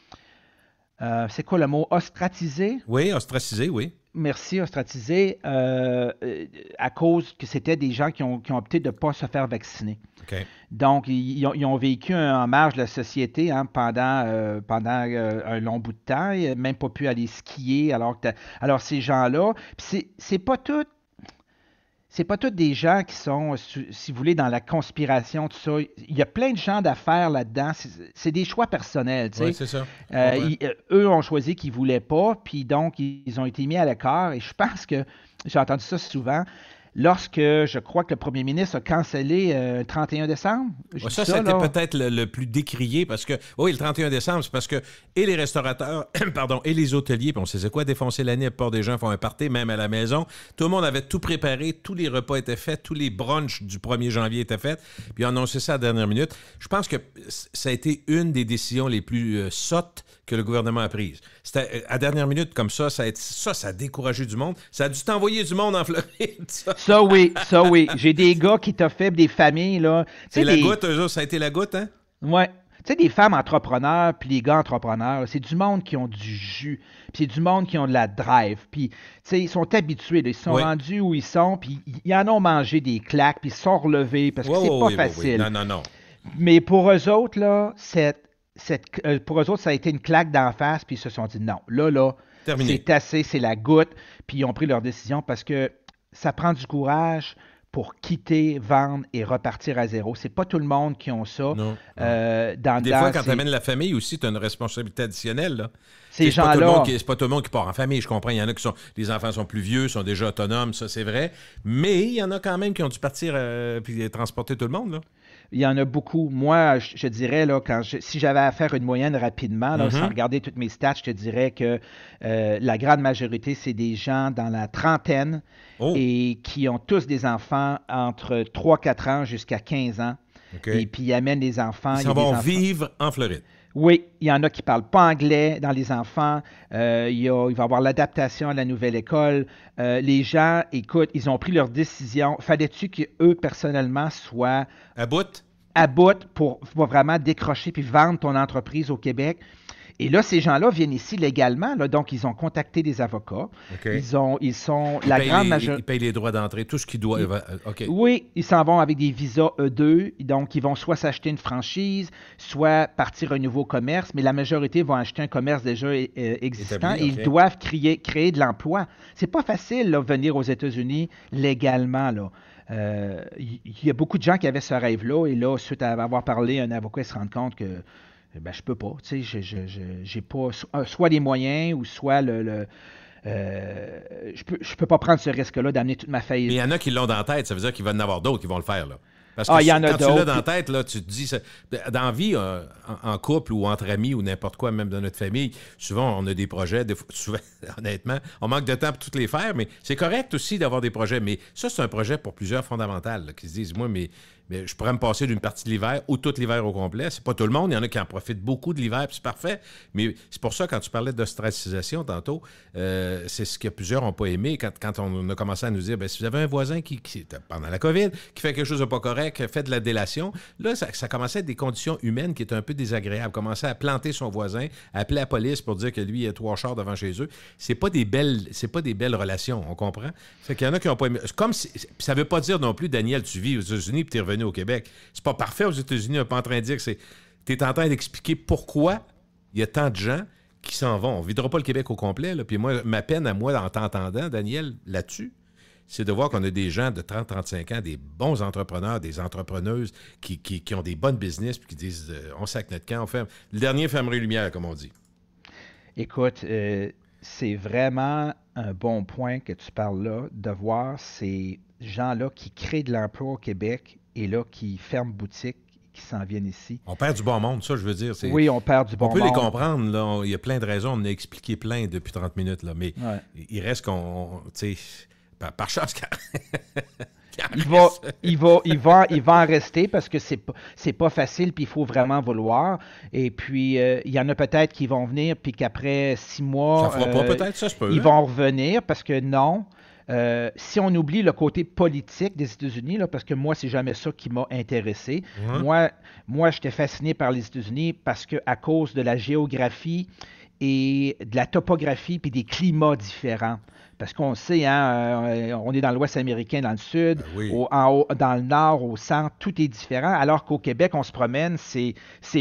c'est quoi le mot, ostracisés? Oui, ostracisés, oui. Merci, ostracisés, à cause que c'était des gens qui ont opté de ne pas se faire vacciner. Okay. Donc, ils ont vécu en marge de la société pendant un long bout de temps. Ils n'ont même pas pu aller skier. Alors ces gens-là, c'est pas tout. C'est pas tous des gens qui sont, si vous voulez, dans la conspiration, tout ça. Il y a plein de gens d'affaires là-dedans. C'est des choix personnels, tu sais. Oui, c'est ça. Eux ont choisi qu'ils ne voulaient pas, puis donc, ils ont été mis à l'écart. Et je pense que, j'ai entendu ça souvent, lorsque je crois que le premier ministre a cancellé le 31 décembre. Ça, c'était peut-être le plus décrié parce que, oui, le 31 décembre, c'est parce que et les restaurateurs, pardon, et les hôteliers, puis on sait c'est quoi, défoncer l'année, la plupart des gens font un party, même à la maison. Tout le monde avait tout préparé, tous les repas étaient faits, tous les brunchs du 1er janvier étaient faits, puis ils ont annoncé ça à la dernière minute. Je pense que ça a été une des décisions les plus sottes que le gouvernement a prises. C'était à dernière minute comme ça, ça a découragé du monde. Ça a dû t'envoyer du monde en Floride, ça. Ça oui. J'ai des gars qui t'ont fait des familles, là. C'est la goutte, eux autres, ça a été la goutte, hein? Ouais. Tu sais, des femmes entrepreneurs, puis les gars entrepreneurs, c'est du monde qui ont du jus, puis c'est du monde qui ont de la drive, puis, tu sais, ils sont habitués, là, ils sont rendus où ils sont, puis ils en ont mangé des claques, puis ils se sont relevés, parce que c'est pas facile. Non. Mais pour eux autres, là, pour eux autres, ça a été une claque d'en face, puis ils se sont dit non, là, c'est assez, c'est la goutte, puis ils ont pris leur décision parce que ça prend du courage pour quitter, vendre et repartir à zéro. C'est pas tout le monde qui ont ça. Non. Des fois, quand tu amènes la famille aussi, tu as une responsabilité additionnelle. Là. Ces gens-là... C'est pas tout le monde qui part en famille, je comprends. Il y en a les enfants sont plus vieux, sont déjà autonomes, ça c'est vrai. Mais il y en a quand même qui ont dû partir puis transporter tout le monde, là. Il y en a beaucoup. Moi, je dirais, là, si j'avais à faire une moyenne rapidement, là, sans regarder toutes mes stats, je te dirais que la grande majorité, c'est des gens dans la trentaine et qui ont tous des enfants entre 3-4 ans jusqu'à 15 ans. Okay. Et puis, ils amènent les enfants. Ils vont vivre en Floride. Oui, il y en a qui ne parlent pas anglais dans les enfants. Il va y avoir l'adaptation à la nouvelle école. Les gens, écoute, ils ont pris leur décision. Fallait-tu qu'eux, personnellement, soient... À bout pour vraiment décrocher puis vendre ton entreprise au Québec? Et là, ces gens-là viennent ici légalement, là, donc ils ont contacté des avocats. Okay. Ils sont la grande majorité. Ils payent les droits d'entrée, tout ce qu'ils doivent. Okay. Oui, ils s'en vont avec des visas E2, donc ils vont soit s'acheter une franchise, soit partir un nouveau commerce, mais la majorité vont acheter un commerce déjà existant et ils doivent créer de l'emploi. C'est pas facile de venir aux États-Unis légalement, là. Y a beaucoup de gens qui avaient ce rêve-là, et là, suite à avoir parlé à un avocat, ils se rendent compte que je peux pas. Tu sais, j'ai pas soit les moyens ou soit je peux pas prendre ce risque-là d'amener toute ma famille. Mais il y en a qui l'ont dans la tête, ça veut dire qu'il va y en avoir d'autres qui vont le faire, là. Parce que quand tu l'as dans la tête, là, tu te dis, dans la vie, en couple ou entre amis ou n'importe quoi, même dans notre famille, souvent, on a des projets, souvent, honnêtement, on manque de temps pour toutes les faire, mais c'est correct aussi d'avoir des projets. Mais ça, c'est un projet pour plusieurs fondamentales, là, qui se disent, moi, mais je pourrais me passer d'une partie de l'hiver ou tout l'hiver au complet. C'est pas tout le monde. Il y en a qui en profitent beaucoup de l'hiver, puis c'est parfait. Mais c'est pour ça, quand tu parlais d'ostracisation tantôt, c'est ce que plusieurs n'ont pas aimé quand on a commencé à nous dire, si vous avez un voisin qui pendant la COVID, qui fait quelque chose de pas correct, fait de la délation, là, ça commençait à être des conditions humaines qui étaient un peu désagréables. Commençait à planter son voisin, à appeler la police pour dire que lui, il y a 3 chars devant chez eux. C'est pas des belles relations, on comprend? Fait qu'il y en a qui n'ont pas aimé. Ça veut pas dire non plus, Daniel, tu vis aux États-Unis puis tu es revenu au Québec. C'est pas parfait aux États-Unis, on n'est pas en train de dire que tu es en train d'expliquer pourquoi il y a tant de gens qui s'en vont. On ne videra pas le Québec au complet, là. Puis moi, ma peine à moi, en t'entendant, Daniel, là-dessus, c'est de voir qu'on a des gens de 30-35 ans, des bons entrepreneurs, des entrepreneuses qui ont des bonnes business puis qui disent on sac notre camp, on fait le dernier fermerait lumière, comme on dit. Écoute, c'est vraiment un bon point que tu parles là, de voir ces gens-là qui créent de l'emploi au Québec et là qui ferment boutique, qui s'en viennent ici. On perd du bon monde, ça, je veux dire. Oui, on perd du bon monde. On peut les comprendre, là. Il y a plein de raisons. On a expliqué plein depuis 30 minutes, là. Mais il reste qu'on... Tu sais, par chance... Il va en rester parce que c'est pas facile, puis il faut vraiment vouloir. Et puis, il y en a peut-être qui vont venir, puis qu'après 6 mois... Ça fera pas, peut-être, ça se peut. Ils vont revenir parce que non... si on oublie le côté politique des États-Unis, là, parce que moi, c'est jamais ça qui m'a intéressé. Moi, j'étais fasciné par les États-Unis parce que à cause de la géographie et de la topographie puis des climats différents. Parce qu'on sait, on est dans l'Ouest américain, dans le Sud, en haut, dans le Nord, au centre, tout est différent. Alors qu'au Québec, on se promène, c'est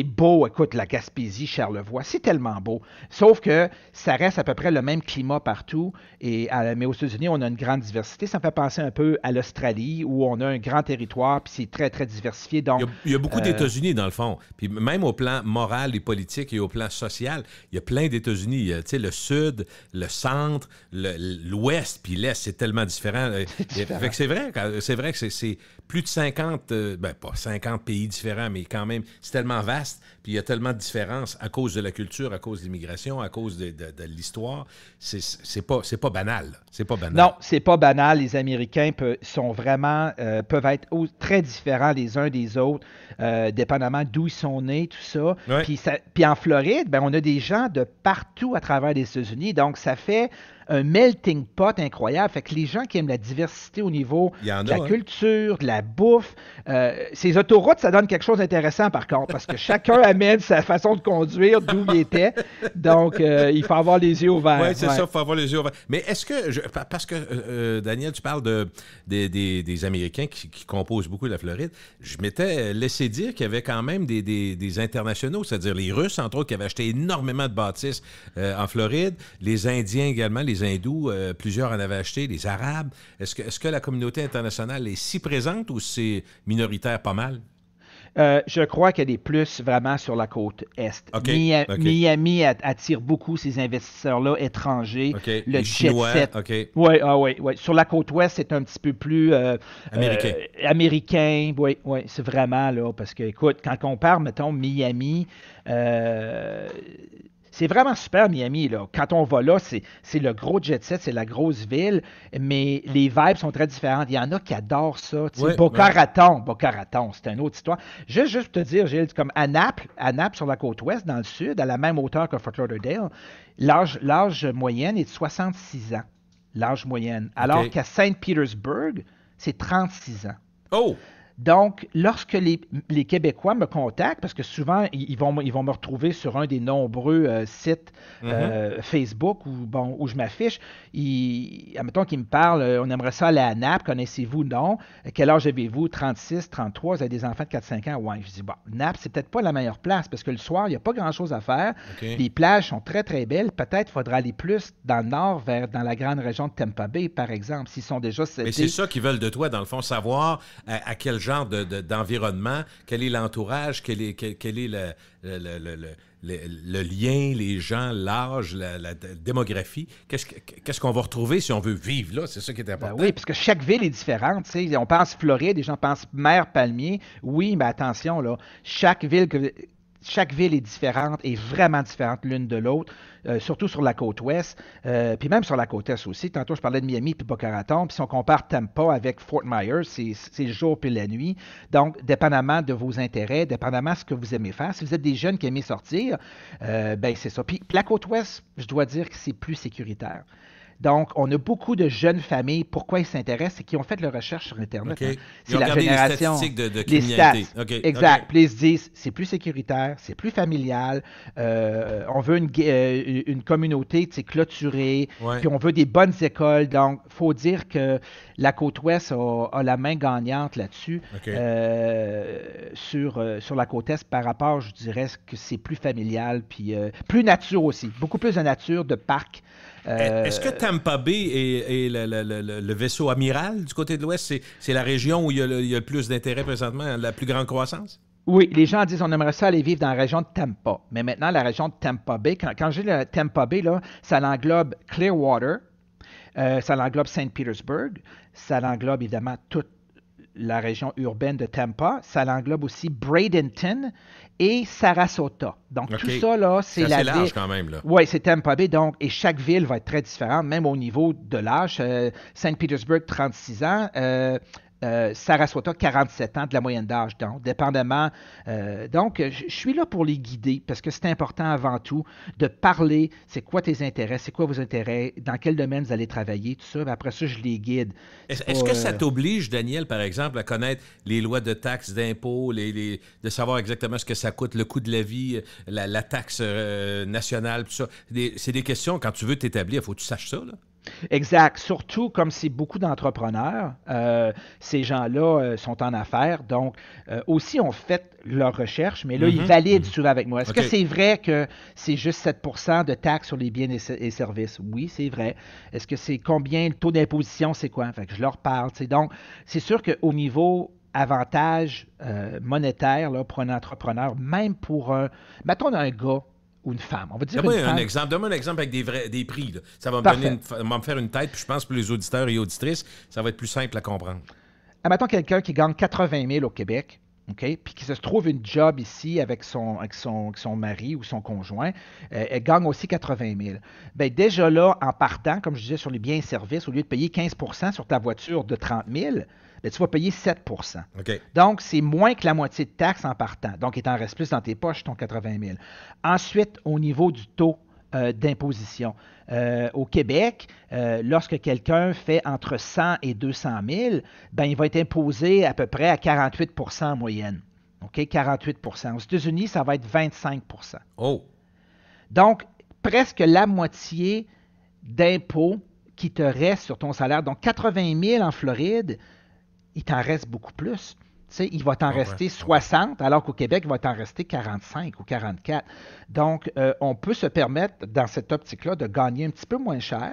beau. Écoute, la Gaspésie, Charlevoix, c'est tellement beau. Sauf que ça reste à peu près le même climat partout. Mais aux États-Unis, on a une grande diversité. Ça me fait penser un peu à l'Australie, où on a un grand territoire, puis c'est très, très diversifié. Donc, il y a beaucoup d'États-Unis, dans le fond. Puis même au plan moral et politique et au plan social, il y a plein d'États-Unis. Tu sais, le Sud, le Centre, l'Ouest puis l'Est, c'est tellement différent. Fait que c'est vrai que c'est plus de 50, pas 50 pays différents, mais quand même, c'est tellement vaste, puis il y a tellement de différences à cause de la culture, à cause de l'immigration, à cause de l'histoire. C'est pas banal. C'est pas banal. Non, c'est pas banal. Les Américains peuvent être très différents les uns des autres, dépendamment d'où ils sont nés, tout ça. Ouais. Puis en Floride, on a des gens de partout à travers les États-Unis, donc ça fait un melting pot incroyable. Fait que les gens qui aiment la diversité au niveau de la culture, de la bouffe, ces autoroutes, ça donne quelque chose d'intéressant par contre, parce que chacun amène sa façon de conduire d'où il était. Donc, il faut avoir les yeux ouverts. Oui, c'est ça, il faut avoir les yeux ouverts. Mais est-ce que, parce que, Daniel, tu parles des Américains qui composent beaucoup la Floride, je m'étais laissé dire qu'il y avait quand même des internationaux, c'est-à-dire les Russes, entre autres, qui avaient acheté énormément de bâtisses en Floride, les Indiens également, les Hindous, plusieurs en avaient acheté, les Arabes. Est-ce que la communauté internationale est si présente ou c'est minoritaire pas mal? Je crois qu'elle est plus vraiment sur la côte Est. Miami attire beaucoup ces investisseurs-là étrangers. Le les Chinois, Oui. Sur la côte Ouest, c'est un petit peu plus américain. Oui, c'est vraiment là. Parce que, écoute, quand on parle, mettons, Miami, c'est vraiment super, Miami, là. Quand on va là, c'est le gros jet set, c'est la grosse ville, mais les vibes sont très différentes. Il y en a qui adorent ça. Boca Raton, c'est une autre histoire. Juste pour te dire, Gilles, comme à Naples, sur la côte ouest, dans le sud, à la même hauteur que Fort Lauderdale, l'âge moyenne est de 66 ans. L'âge moyenne. Alors qu'à Saint Petersburg, c'est 36 ans. Oh! Donc, lorsque les Québécois me contactent, parce que souvent, ils vont me retrouver sur un des nombreux sites Facebook où je m'affiche, admettons qu'ils me parlent, on aimerait ça aller à Naples, connaissez-vous, non? Quel âge avez-vous? 36, 33, vous avez des enfants de 4-5 ans? Ouais, je dis, bon, Naples, c'est peut-être pas la meilleure place, parce que le soir, il n'y a pas grand-chose à faire. Okay. Les plages sont très, très belles. Peut-être faudra aller plus dans le nord, dans la grande région de Tampa Bay, par exemple, s'ils sont déjà... Mais c'est ça qu'ils veulent de toi, dans le fond, savoir à quel genre d'environnement, quel est l'entourage, quel est le lien, les gens, l'âge, la démographie. Qu'est-ce qu'on va retrouver si on veut vivre là? C'est ça qui est important. Oui, parce que chaque ville est différente. T'sais. On pense Floride, les gens pensent mer Palmier. Oui, mais attention, là, chaque ville est différente et vraiment différente l'une de l'autre, surtout sur la côte ouest, puis même sur la côte est aussi. Tantôt, je parlais de Miami puis Boca Raton, puis si on compare Tampa avec Fort Myers, c'est le jour puis la nuit. Donc, dépendamment de vos intérêts, dépendamment de ce que vous aimez faire, si vous êtes des jeunes qui aiment sortir, ben c'est ça. Puis la côte ouest, je dois dire que c'est plus sécuritaire. Donc, on a beaucoup de jeunes familles. Pourquoi ils s'intéressent? C'est qu'ils ont fait leur recherche sur Internet. Okay. C'est la génération. Les statistiques de criminalité. Okay. Exact. Puis ils se disent, c'est plus sécuritaire, c'est plus familial. On veut une communauté clôturée. Ouais. Puis on veut des bonnes écoles. Donc, il faut dire que la côte ouest a la main gagnante là-dessus. Okay. Sur la côte est, par rapport, je dirais que c'est plus familial. Puis plus nature aussi. Beaucoup plus de nature, de parcs. Est-ce que Tampa Bay est le vaisseau amiral du côté de l'Ouest? C'est la région où il y a le plus d'intérêt présentement, la plus grande croissance? Oui, les gens disent on aimerait ça aller vivre dans la région de Tampa. Mais maintenant, la région de Tampa Bay, quand j'ai le Tampa Bay, là, ça l'englobe Clearwater, ça l'englobe Saint Petersburg, ça l'englobe évidemment toute la région urbaine de Tampa, ça l'englobe aussi Bradenton et Sarasota. Donc, tout ça, là, c'est la ville. C'est large quand même, là. Oui, c'est Tampa Bay, donc, et chaque ville va être très différente, même au niveau de l'âge. Saint Petersburg, 36 ans. Sarasota, 47 ans de la moyenne d'âge, donc, dépendamment. Donc, je suis là pour les guider parce que c'est important avant tout de parler, c'est quoi tes intérêts, c'est quoi vos intérêts, dans quel domaine vous allez travailler, tout ça. Après ça, je les guide. Est-ce que ça t'oblige, Daniel, par exemple, à connaître les lois de taxes, d'impôts, de savoir exactement ce que ça coûte, le coût de la vie, la taxe nationale, tout ça? C'est des questions, quand tu veux t'établir, il faut que tu saches ça, là? Exact. Surtout comme c'est beaucoup d'entrepreneurs, ces gens-là sont en affaires, donc aussi ont fait leur recherche, mais là, ils valident souvent avec moi. Est-ce que c'est vrai que c'est juste 7% de taxes sur les biens et services? Oui, c'est vrai. Est-ce que c'est combien le taux d'imposition, c'est quoi? Fait que je leur parle. Donc, c'est sûr qu'au niveau avantage monétaire là, pour un entrepreneur, même pour mettons un gars ou une femme. On va dire Donne-moi un exemple avec des prix. Là. Ça va me faire une tête, puis je pense que pour les auditeurs et auditrices, ça va être plus simple à comprendre. Admettons quelqu'un qui gagne 80 000 au Québec, okay, puis qui se trouve une job ici avec son mari ou son conjoint, elle gagne aussi 80 000. Bien, déjà là, en partant, comme je disais, sur les biens et services, au lieu de payer 15 % sur ta voiture de 30 000, bien, tu vas payer 7 %. Okay. Donc, c'est moins que la moitié de taxes en partant. Donc, il t'en reste plus dans tes poches, ton 80 000. Ensuite, au niveau du taux d'imposition. Au Québec, lorsque quelqu'un fait entre 100 et 200 000, ben, il va être imposé à peu près à 48 % en moyenne. OK? 48 % Aux États-Unis, ça va être 25 %. Oh! Donc, presque la moitié d'impôts qui te reste sur ton salaire. Donc, 80 000 en Floride, il t'en reste beaucoup plus. Tu sais, il va t'en rester 60, alors qu'au Québec, il va t'en rester 45 ou 44. Donc, on peut se permettre, dans cette optique-là, de gagner un petit peu moins cher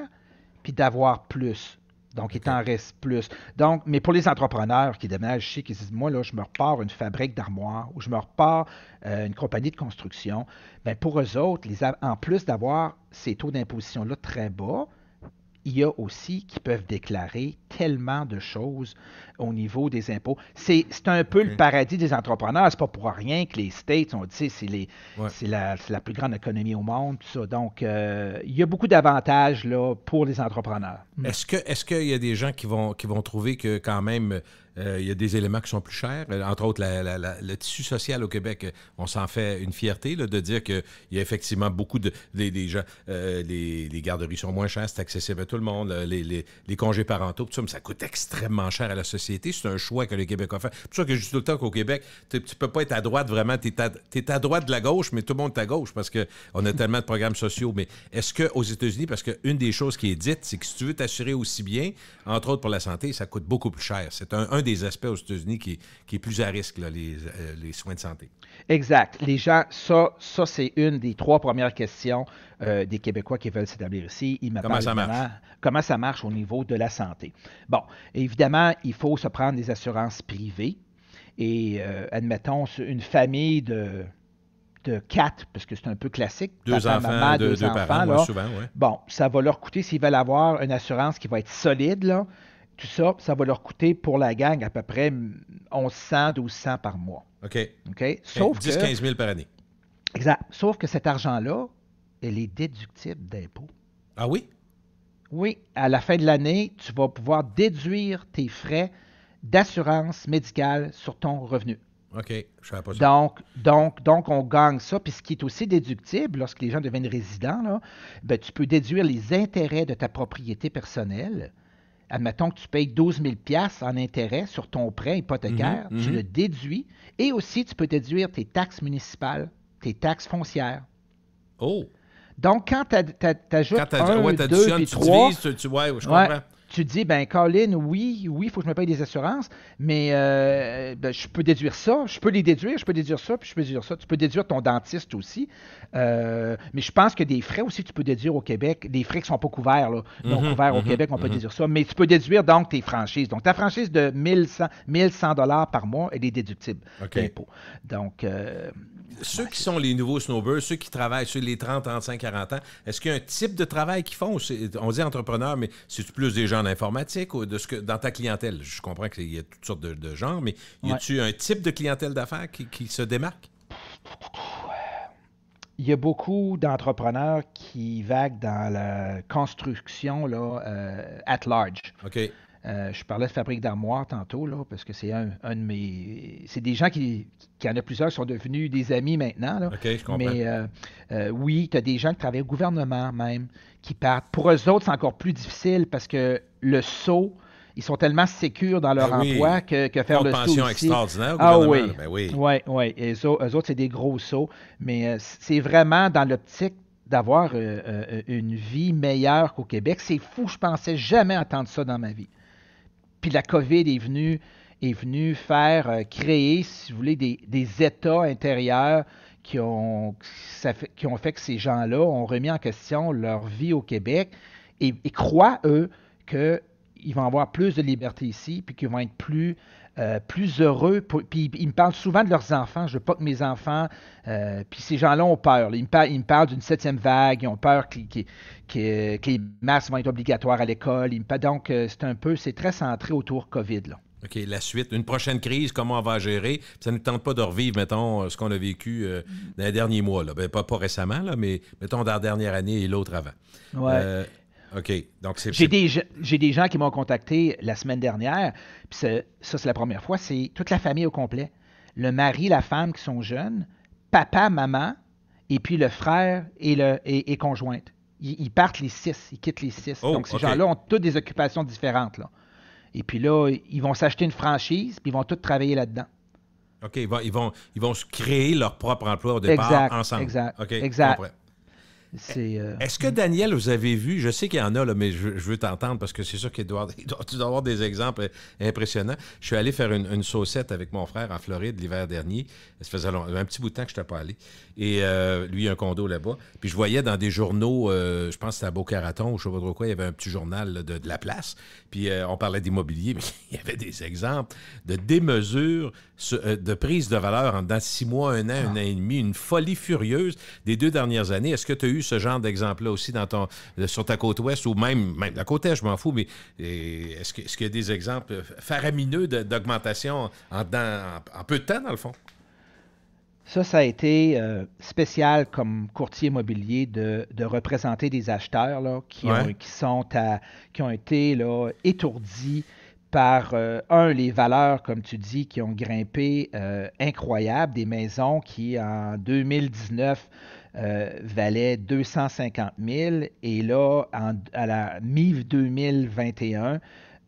puis d'avoir plus. Donc, il t'en reste plus. Donc, mais pour les entrepreneurs qui déménagent ici, qui disent, moi, là, je me repars une fabrique d'armoires ou je me repars une compagnie de construction, bien, pour eux autres, en plus d'avoir ces taux d'imposition-là très bas, il y a aussi qui peuvent déclarer tellement de choses au niveau des impôts. C'est un peu le paradis des entrepreneurs. C'est pas pour rien que les States, on dit, c'est la plus grande économie au monde, tout ça. Donc, il y a beaucoup d'avantages là, pour les entrepreneurs. Est-ce qu'il y a des gens qui vont trouver que quand même Il y a des éléments qui sont plus chers. Entre autres, le tissu social au Québec, on s'en fait une fierté là, de dire qu'il y a effectivement beaucoup des gens. Les garderies sont moins chères, c'est accessible à tout le monde. Les congés parentaux, tout ça, mais ça coûte extrêmement cher à la société. C'est un choix que le Québec a fait. C'est pour ça que je dis tout le temps qu'au Québec, tu peux pas être à droite vraiment. Tu es à droite de la gauche, mais tout le monde est à gauche parce qu'on a tellement de programmes sociaux. Mais est-ce qu'aux États-Unis, parce qu'une des choses qui est dite, c'est que si tu veux t'assurer aussi bien, entre autres pour la santé, ça coûte beaucoup plus cher. C'est un des aspects aux États-Unis qui est plus à risque, là, les soins de santé. Exact. Les gens, ça c'est une des 3 premières questions des Québécois qui veulent s'établir ici. Ils me Comment ça marche? Comment ça marche au niveau de la santé. Bon, évidemment, il faut se prendre des assurances privées. Et admettons, une famille de 4, parce que c'est un peu classique. 2 enfants, maman, 2 parents, là, moi, souvent, oui. Bon, ça va leur coûter, s'ils veulent avoir une assurance qui va être solide, là, tout ça, ça va leur coûter pour la gang à peu près 1100, 1200 par mois. OK. Sauf 10-15 000 par année. Exact. Sauf que cet argent-là, il est déductible d'impôts. Ah oui? Oui. À la fin de l'année, tu vas pouvoir déduire tes frais d'assurance médicale sur ton revenu. OK, je ne savais pas ça. Donc, on gagne ça. Puis ce qui est aussi déductible, lorsque les gens deviennent résidents, là, ben, tu peux déduire les intérêts de ta propriété personnelle. Admettons que tu payes 12 000 $ en intérêt sur ton prêt hypothécaire, tu le déduis. Et aussi, tu peux déduire tes taxes municipales, tes taxes foncières. Oh! Donc, quand tu ajoutes 1, 2 et 3, je comprends. Tu dis, ben Colin, oui, il faut que je me paye des assurances, mais je peux déduire ça, je peux déduire ça, puis je peux déduire ça. Tu peux déduire ton dentiste aussi. Mais je pense que des frais aussi, tu peux déduire au Québec, des frais qui ne sont pas couverts, là, non couverts au Québec, on peut déduire ça. Mais tu peux déduire donc tes franchises. Donc, ta franchise de 1100 $ par mois, elle est déductible d'impôt. Donc, ceux qui sont les nouveaux snowbirds, ceux qui travaillent sur les 30, 35, 40 ans, est-ce qu'il y a un type de travail qu'ils font? On dit entrepreneur, mais c'est plus des gens en informatique ou dans ta clientèle? Je comprends qu'il y a toutes sortes de genres, mais y a-tu un type de clientèle d'affaires qui se démarque? Il y a beaucoup d'entrepreneurs qui vaguent dans la construction là, at large. OK. Je parlais de fabrique d'armoires tantôt, là, parce que c'est un de mes... C'est des gens qui en a plusieurs qui sont devenus des amis maintenant. Là. OK, je comprends. Mais oui, tu as des gens qui travaillent au gouvernement même, qui partent. Pour eux autres, c'est encore plus difficile parce que le saut, ils sont tellement sécures dans leur emploi que faire le saut pension ici... extraordinaire au gouvernement. Oui. Ben oui. Oui. Et eux autres, c'est des gros sauts. Mais c'est vraiment dans l'optique d'avoir une vie meilleure qu'au Québec. C'est fou, je pensais jamais entendre ça dans ma vie. Puis la COVID est venue faire créer, si vous voulez, des états intérieurs qui ont fait que ces gens-là ont remis en question leur vie au Québec et croient, eux, qu'ils vont avoir plus de liberté ici, puis qu'ils vont être plus heureux. Puis ils me parlent souvent de leurs enfants. Je veux pas que mes enfants... puis ces gens-là ont peur. Là. Ils me parlent d'une 7e vague. Ils ont peur que les masques vont être obligatoires à l'école. Donc, c'est très centré autour COVID. Là. OK, la suite. Une prochaine crise, comment on va gérer? Ça ne nous tente pas de revivre, mettons, ce qu'on a vécu dans les derniers mois. Là. Ben, pas récemment, là, mais mettons dans la dernière année et l'autre avant. Ouais. OK. Donc, j'ai des gens qui m'ont contacté la semaine dernière, puis ça, c'est la première fois, c'est toute la famille au complet. Le mari, la femme qui sont jeunes, papa, maman, et puis le frère et conjointe. Ils partent les 6, ils quittent les 6. Donc, ces gens-là ont toutes des occupations différentes. Là. Et puis là, ils vont s'acheter une franchise, puis ils vont tous travailler là-dedans. OK. Ils vont se créer leur propre emploi au départ ensemble. Exact. OK, exact. Est-ce que, Daniel, vous avez vu, je sais qu'il y en a, là, mais je veux t'entendre parce que c'est sûr qu'il doit y avoir des exemples impressionnants. Je suis allé faire une saucette avec mon frère en Floride l'hiver dernier. Ça faisait un petit bout de temps que je n'étais pas allé. Et lui, il a un condo là-bas. Puis je voyais dans des journaux, je pense que c'était à Beaucaraton ou je ne sais pas trop quoi, il y avait un petit journal là, de la place. Puis on parlait d'immobilier, mais il y avait des exemples de démesures de prise de valeur en dedans 6 mois, 1 an, 1 an et demi, une folie furieuse des 2 dernières années. Est-ce que tu as eu ce genre d'exemple-là aussi sur ta côte ouest ou même la côte est, je m'en fous, mais est-ce qu'il y a des exemples faramineux d'augmentation en peu de temps, dans le fond? Ça a été spécial comme courtier immobilier de représenter des acheteurs là, qui ont été là, étourdis par, les valeurs, comme tu dis, qui ont grimpé incroyable, des maisons qui, en 2019, valaient 250 000 et là, à la mi-2021,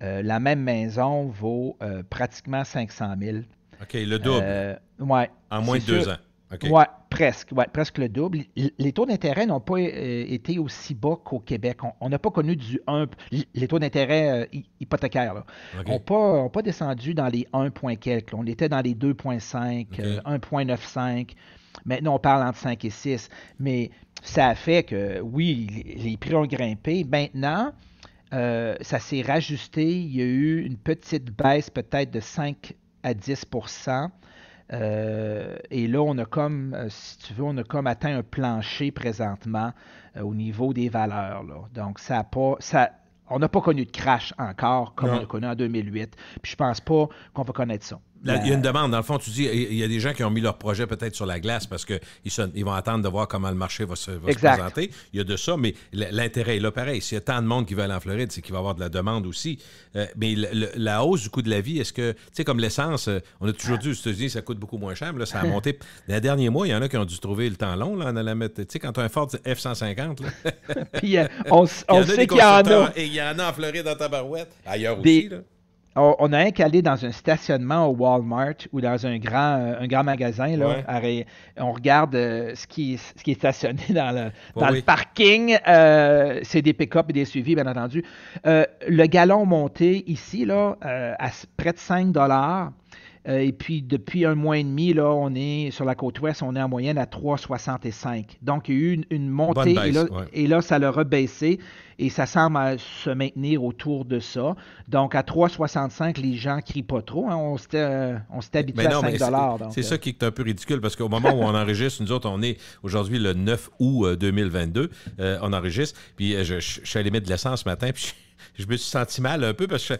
la même maison vaut pratiquement 500 000. OK, le double. Ouais, en moins de 2 ans. Okay. Oui, presque le double. Les taux d'intérêt n'ont pas été aussi bas qu'au Québec. On n'a pas connu du 1, les taux d'intérêt hypothécaires. Là. Okay. On n'a pas descendu dans les 1 point quelques. On était dans les 2,5, okay. 1,95. Maintenant, on parle entre 5 et 6. Mais ça a fait que, oui, les prix ont grimpé. Maintenant, ça s'est rajusté. Il y a eu une petite baisse peut-être de 5 à 10 et là, on a comme, si tu veux, on a comme atteint un plancher présentement au niveau des valeurs. Là. Donc, on n'a pas connu de crash encore comme on a connu en 2008. Puis je pense pas qu'on va connaître ça. Là, il y a une demande. Dans le fond, tu dis, il y a des gens qui ont mis leur projet peut-être sur la glace parce qu'ils vont attendre de voir comment le marché va se présenter. Il y a de ça, mais l'intérêt est là pareil. S'il y a tant de monde qui veut aller en Floride, c'est qu'il va y avoir de la demande aussi. Mais la hausse du coût de la vie, est-ce que, tu sais, comme l'essence, on a toujours dit aux États-Unis, ça coûte beaucoup moins cher, mais là, ça a monté. Dans les derniers mois, il y en a qui ont dû trouver le temps long, là, en allant mettre, tu sais, quand tu as un Ford F-150, là. Puis on sait qu'il y en a. Et il y en a en Floride, dans Tabarouette, ailleurs aussi, là. On a un qu'à aller dans un stationnement au Walmart ou dans un grand magasin. Là, on regarde ce qui est stationné dans le parking. C'est des pick-up et des SUV, bien entendu. Le gallon monté ici, là, à près de 5 $. Et puis, depuis un mois et demi, là, on est sur la côte ouest, on est en moyenne à 3,65. Donc, il y a eu une montée et là, ça l'a rebaissé et ça semble se maintenir autour de ça. Donc, à 3,65, les gens ne crient pas trop. Hein. On s'est habitué à 5 $. C'est ça qui est un peu ridicule parce qu'au moment où on enregistre, nous autres, on est aujourd'hui le 9 août 2022. On enregistre. Puis, je suis allé mettre de l'essence ce matin. Puis, je me suis senti mal un peu parce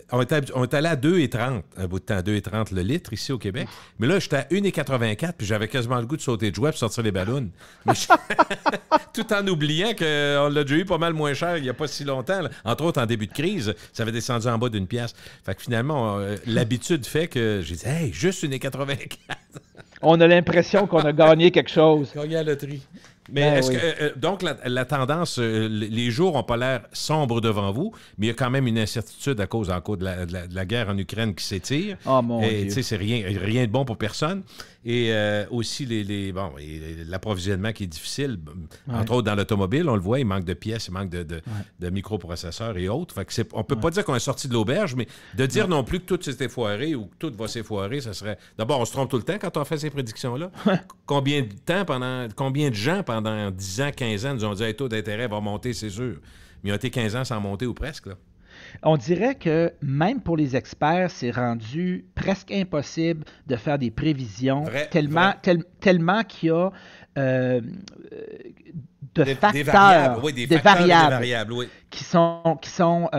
qu'on est allé à 2,30 un bout de temps, 2,30 le litre ici au Québec. Mais là, j'étais à 1,84 puis j'avais quasiment le goût de sauter de joie et sortir les ballons. Tout en oubliant qu'on l'a déjà eu pas mal moins cher il n'y a pas si longtemps. Là. Entre autres, en début de crise, ça avait descendu en bas d'une pièce. Fait que finalement, l'habitude fait que j'ai dit « Hey, juste 1,84 ». On a l'impression qu'on a gagné quelque chose. Gagné à la loterie. Mais est-ce que donc la tendance, les jours n'ont pas l'air sombres devant vous, mais il y a quand même une incertitude à cause de la guerre en Ukraine qui s'étire. Oh mon Dieu. Tu sais, c'est rien de bon pour personne. Et aussi l'approvisionnement qui est difficile. Entre autres, dans l'automobile, on le voit, il manque de pièces, il manque de microprocesseurs et autres. Fait que on ne peut pas dire qu'on est sorti de l'auberge, mais de dire non plus que tout s'est effoiré ou que tout va s'effoirer, ça serait... D'abord, on se trompe tout le temps quand on fait ces prédictions-là. Combien de gens pendant 10 ans, 15 ans nous ont dit « Hey, taux d'intérêt va monter, c'est sûr ». Mais ils ont été 15 ans sans monter ou presque, là. On dirait que même pour les experts, c'est rendu presque impossible de faire des prévisions tellement qu'il y a des variables qui sont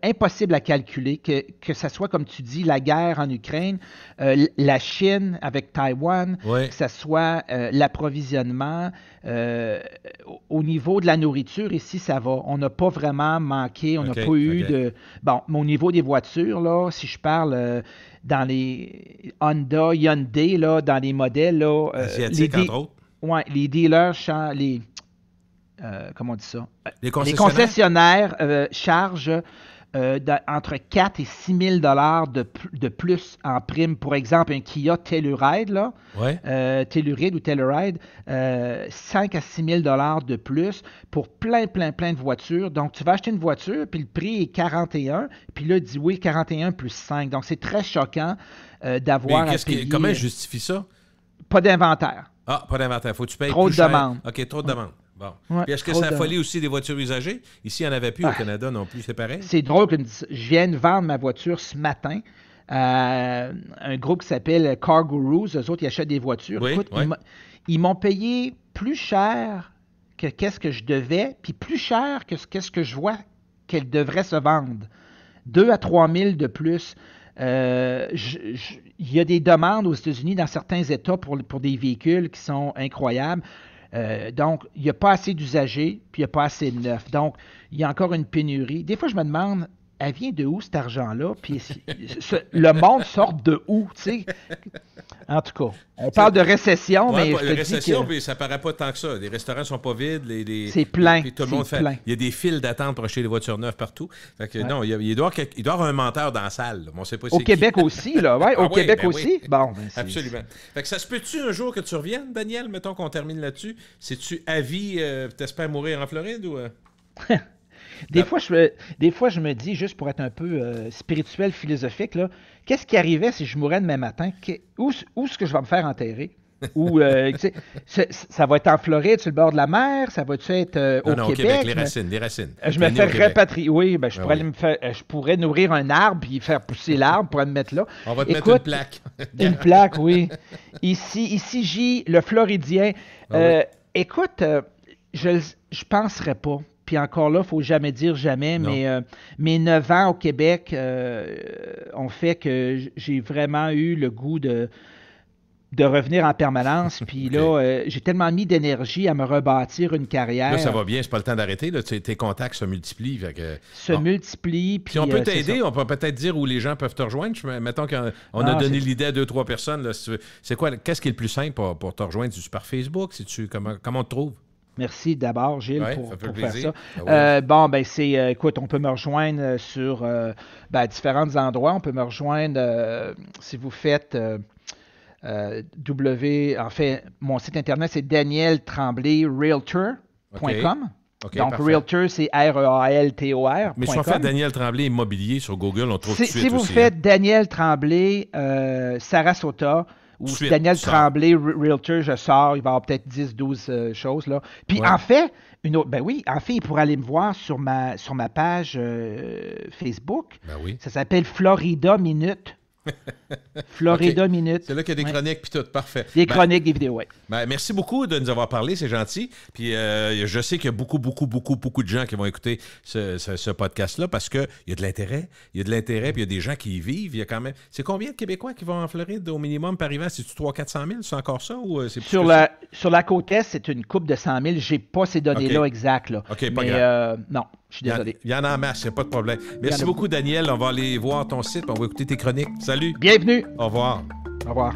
impossibles à calculer, que ce soit, comme tu dis, la guerre en Ukraine, la Chine avec Taïwan, que ce soit l'approvisionnement. Au niveau de la nourriture, ici, ça va. On n'a pas vraiment manqué, on n'a pas eu de... Bon, mais au niveau des voitures, là, si je parle dans les Honda, Hyundai, là, dans les modèles... Là, asiatiques, entre autres. Oui, les dealers, comment on dit ça? Les concessionnaires chargent entre 4 et 6 000 $ de plus en prime. Pour exemple, un Kia Telluride, là, Telluride ou Telluride, 5 à 6 000 $ de plus pour plein de voitures. Donc, tu vas acheter une voiture, puis le prix est 41, puis là, il dit oui, 41 plus 5. Donc, c'est très choquant d'avoir à payer... Comment justifie ça? Pas d'inventaire. Ah, pas d'inventaire. Faut que tu payes trop plus de demandes. OK, trop de demandes. Bon. Puis est-ce que ça affolie aussi des voitures usagées? Ici, il n'y en avait plus au Canada non plus, c'est pareil? C'est drôle que je viens de vendre ma voiture ce matin à un groupe qui s'appelle Car Gurus. Eux autres, ils achètent des voitures. Écoute, ils m'ont payé plus cher que qu'est-ce que je devais, puis plus cher que qu'est-ce que je vois qu'elle devrait se vendre. 2 à 3 000 de plus. Il y a des demandes aux États-Unis dans certains États pour des véhicules qui sont incroyables. Donc, il n'y a pas assez d'usagers, puis il n'y a pas assez de neufs. Donc, il y a encore une pénurie. Des fois, je me demande, elle vient de où, cet argent-là? Puis le monde sort de où, tu sais? En tout cas, on parle de récession, mais je te récession, dis que... puis ça paraît pas tant que ça. Les restaurants sont pas vides. C'est plein. Puis tout le monde fait... plein. Il y a des files d'attente pour acheter des voitures neuves partout. Fait que, non, il doit y avoir un menteur dans la salle. On sait pas au Québec aussi, là. Ouais, au Québec aussi. Bon, absolument. Fait que ça se peut-tu un jour que tu reviennes, Daniel? Mettons qu'on termine là-dessus. C'est-tu à vie, t'espères mourir en Floride ou... Des fois, je me dis, juste pour être un peu spirituel, philosophique, là, qu'est-ce qui arrivait si je mourais demain matin? Où est-ce que je vais me faire enterrer? Ou, ça va être en Floride, sur le bord de la mer? Ça va-tu être au Québec? Les racines. Je me fais rapatrier. Oui, ben, je pourrais nourrir un arbre et faire pousser l'arbre pour me mettre là. On va te mettre une plaque. Une plaque, oui. Ici J, le Floridien. Écoute, je penserais pas. Puis encore là, il ne faut jamais dire jamais, mais mes 9 ans au Québec ont fait que j'ai vraiment eu le goût de revenir en permanence. Puis là, j'ai tellement mis d'énergie à me rebâtir une carrière. Là, ça va bien, c'est pas le temps d'arrêter. Là. Tes contacts se multiplient. Multiplient. Puis si on peut t'aider, on peut peut-être dire où les gens peuvent te rejoindre. Mettons qu'on a donné l'idée à 2-3 personnes. Là, c'est quoi? Qu'est-ce qui est le plus simple pour te rejoindre? C'est-tu par Facebook? Comment on te trouve? Merci d'abord, Gilles, pour faire ça. Écoute, on peut me rejoindre sur différents endroits. On peut me rejoindre si vous faites mon site internet, c'est Daniel Tremblay Realtor.com. Donc, parfait. Realtor, c'est REALTOR. Mais si on fait Daniel Tremblay Immobilier sur Google, on trouve tout de suite. Si vous faites Daniel Tremblay Sarasota, ou Daniel Tremblay, Realtor, je sors, il va y avoir peut-être 10-12 choses là. Puis en fait, il pourrait aller me voir sur ma page Facebook. Ben oui. Ça s'appelle Florida Minute. Florida Minute. C'est là qu'il y a des chroniques puis tout, parfait. Des chroniques, des vidéos, oui. Merci beaucoup de nous avoir parlé, c'est gentil. Puis je sais qu'il y a beaucoup de gens qui vont écouter ce podcast-là parce qu'il y a de l'intérêt. Il y a de l'intérêt, puis il y a des gens qui y vivent. Il y a quand même... C'est combien de Québécois qui vont en Floride au minimum par hiver? C'est-tu 300-400 000? C'est encore ça? Ou c'est plus sur la côte Est, c'est une coupe de 100 000. Je n'ai pas ces données-là exactes. Là. OK, pas grave. Non. Je suis désolé. Il y en a en masse, il n'y a pas de problème. Merci beaucoup, Daniel. On va aller voir ton site, on va écouter tes chroniques. Salut. Bienvenue. Au revoir. Au revoir.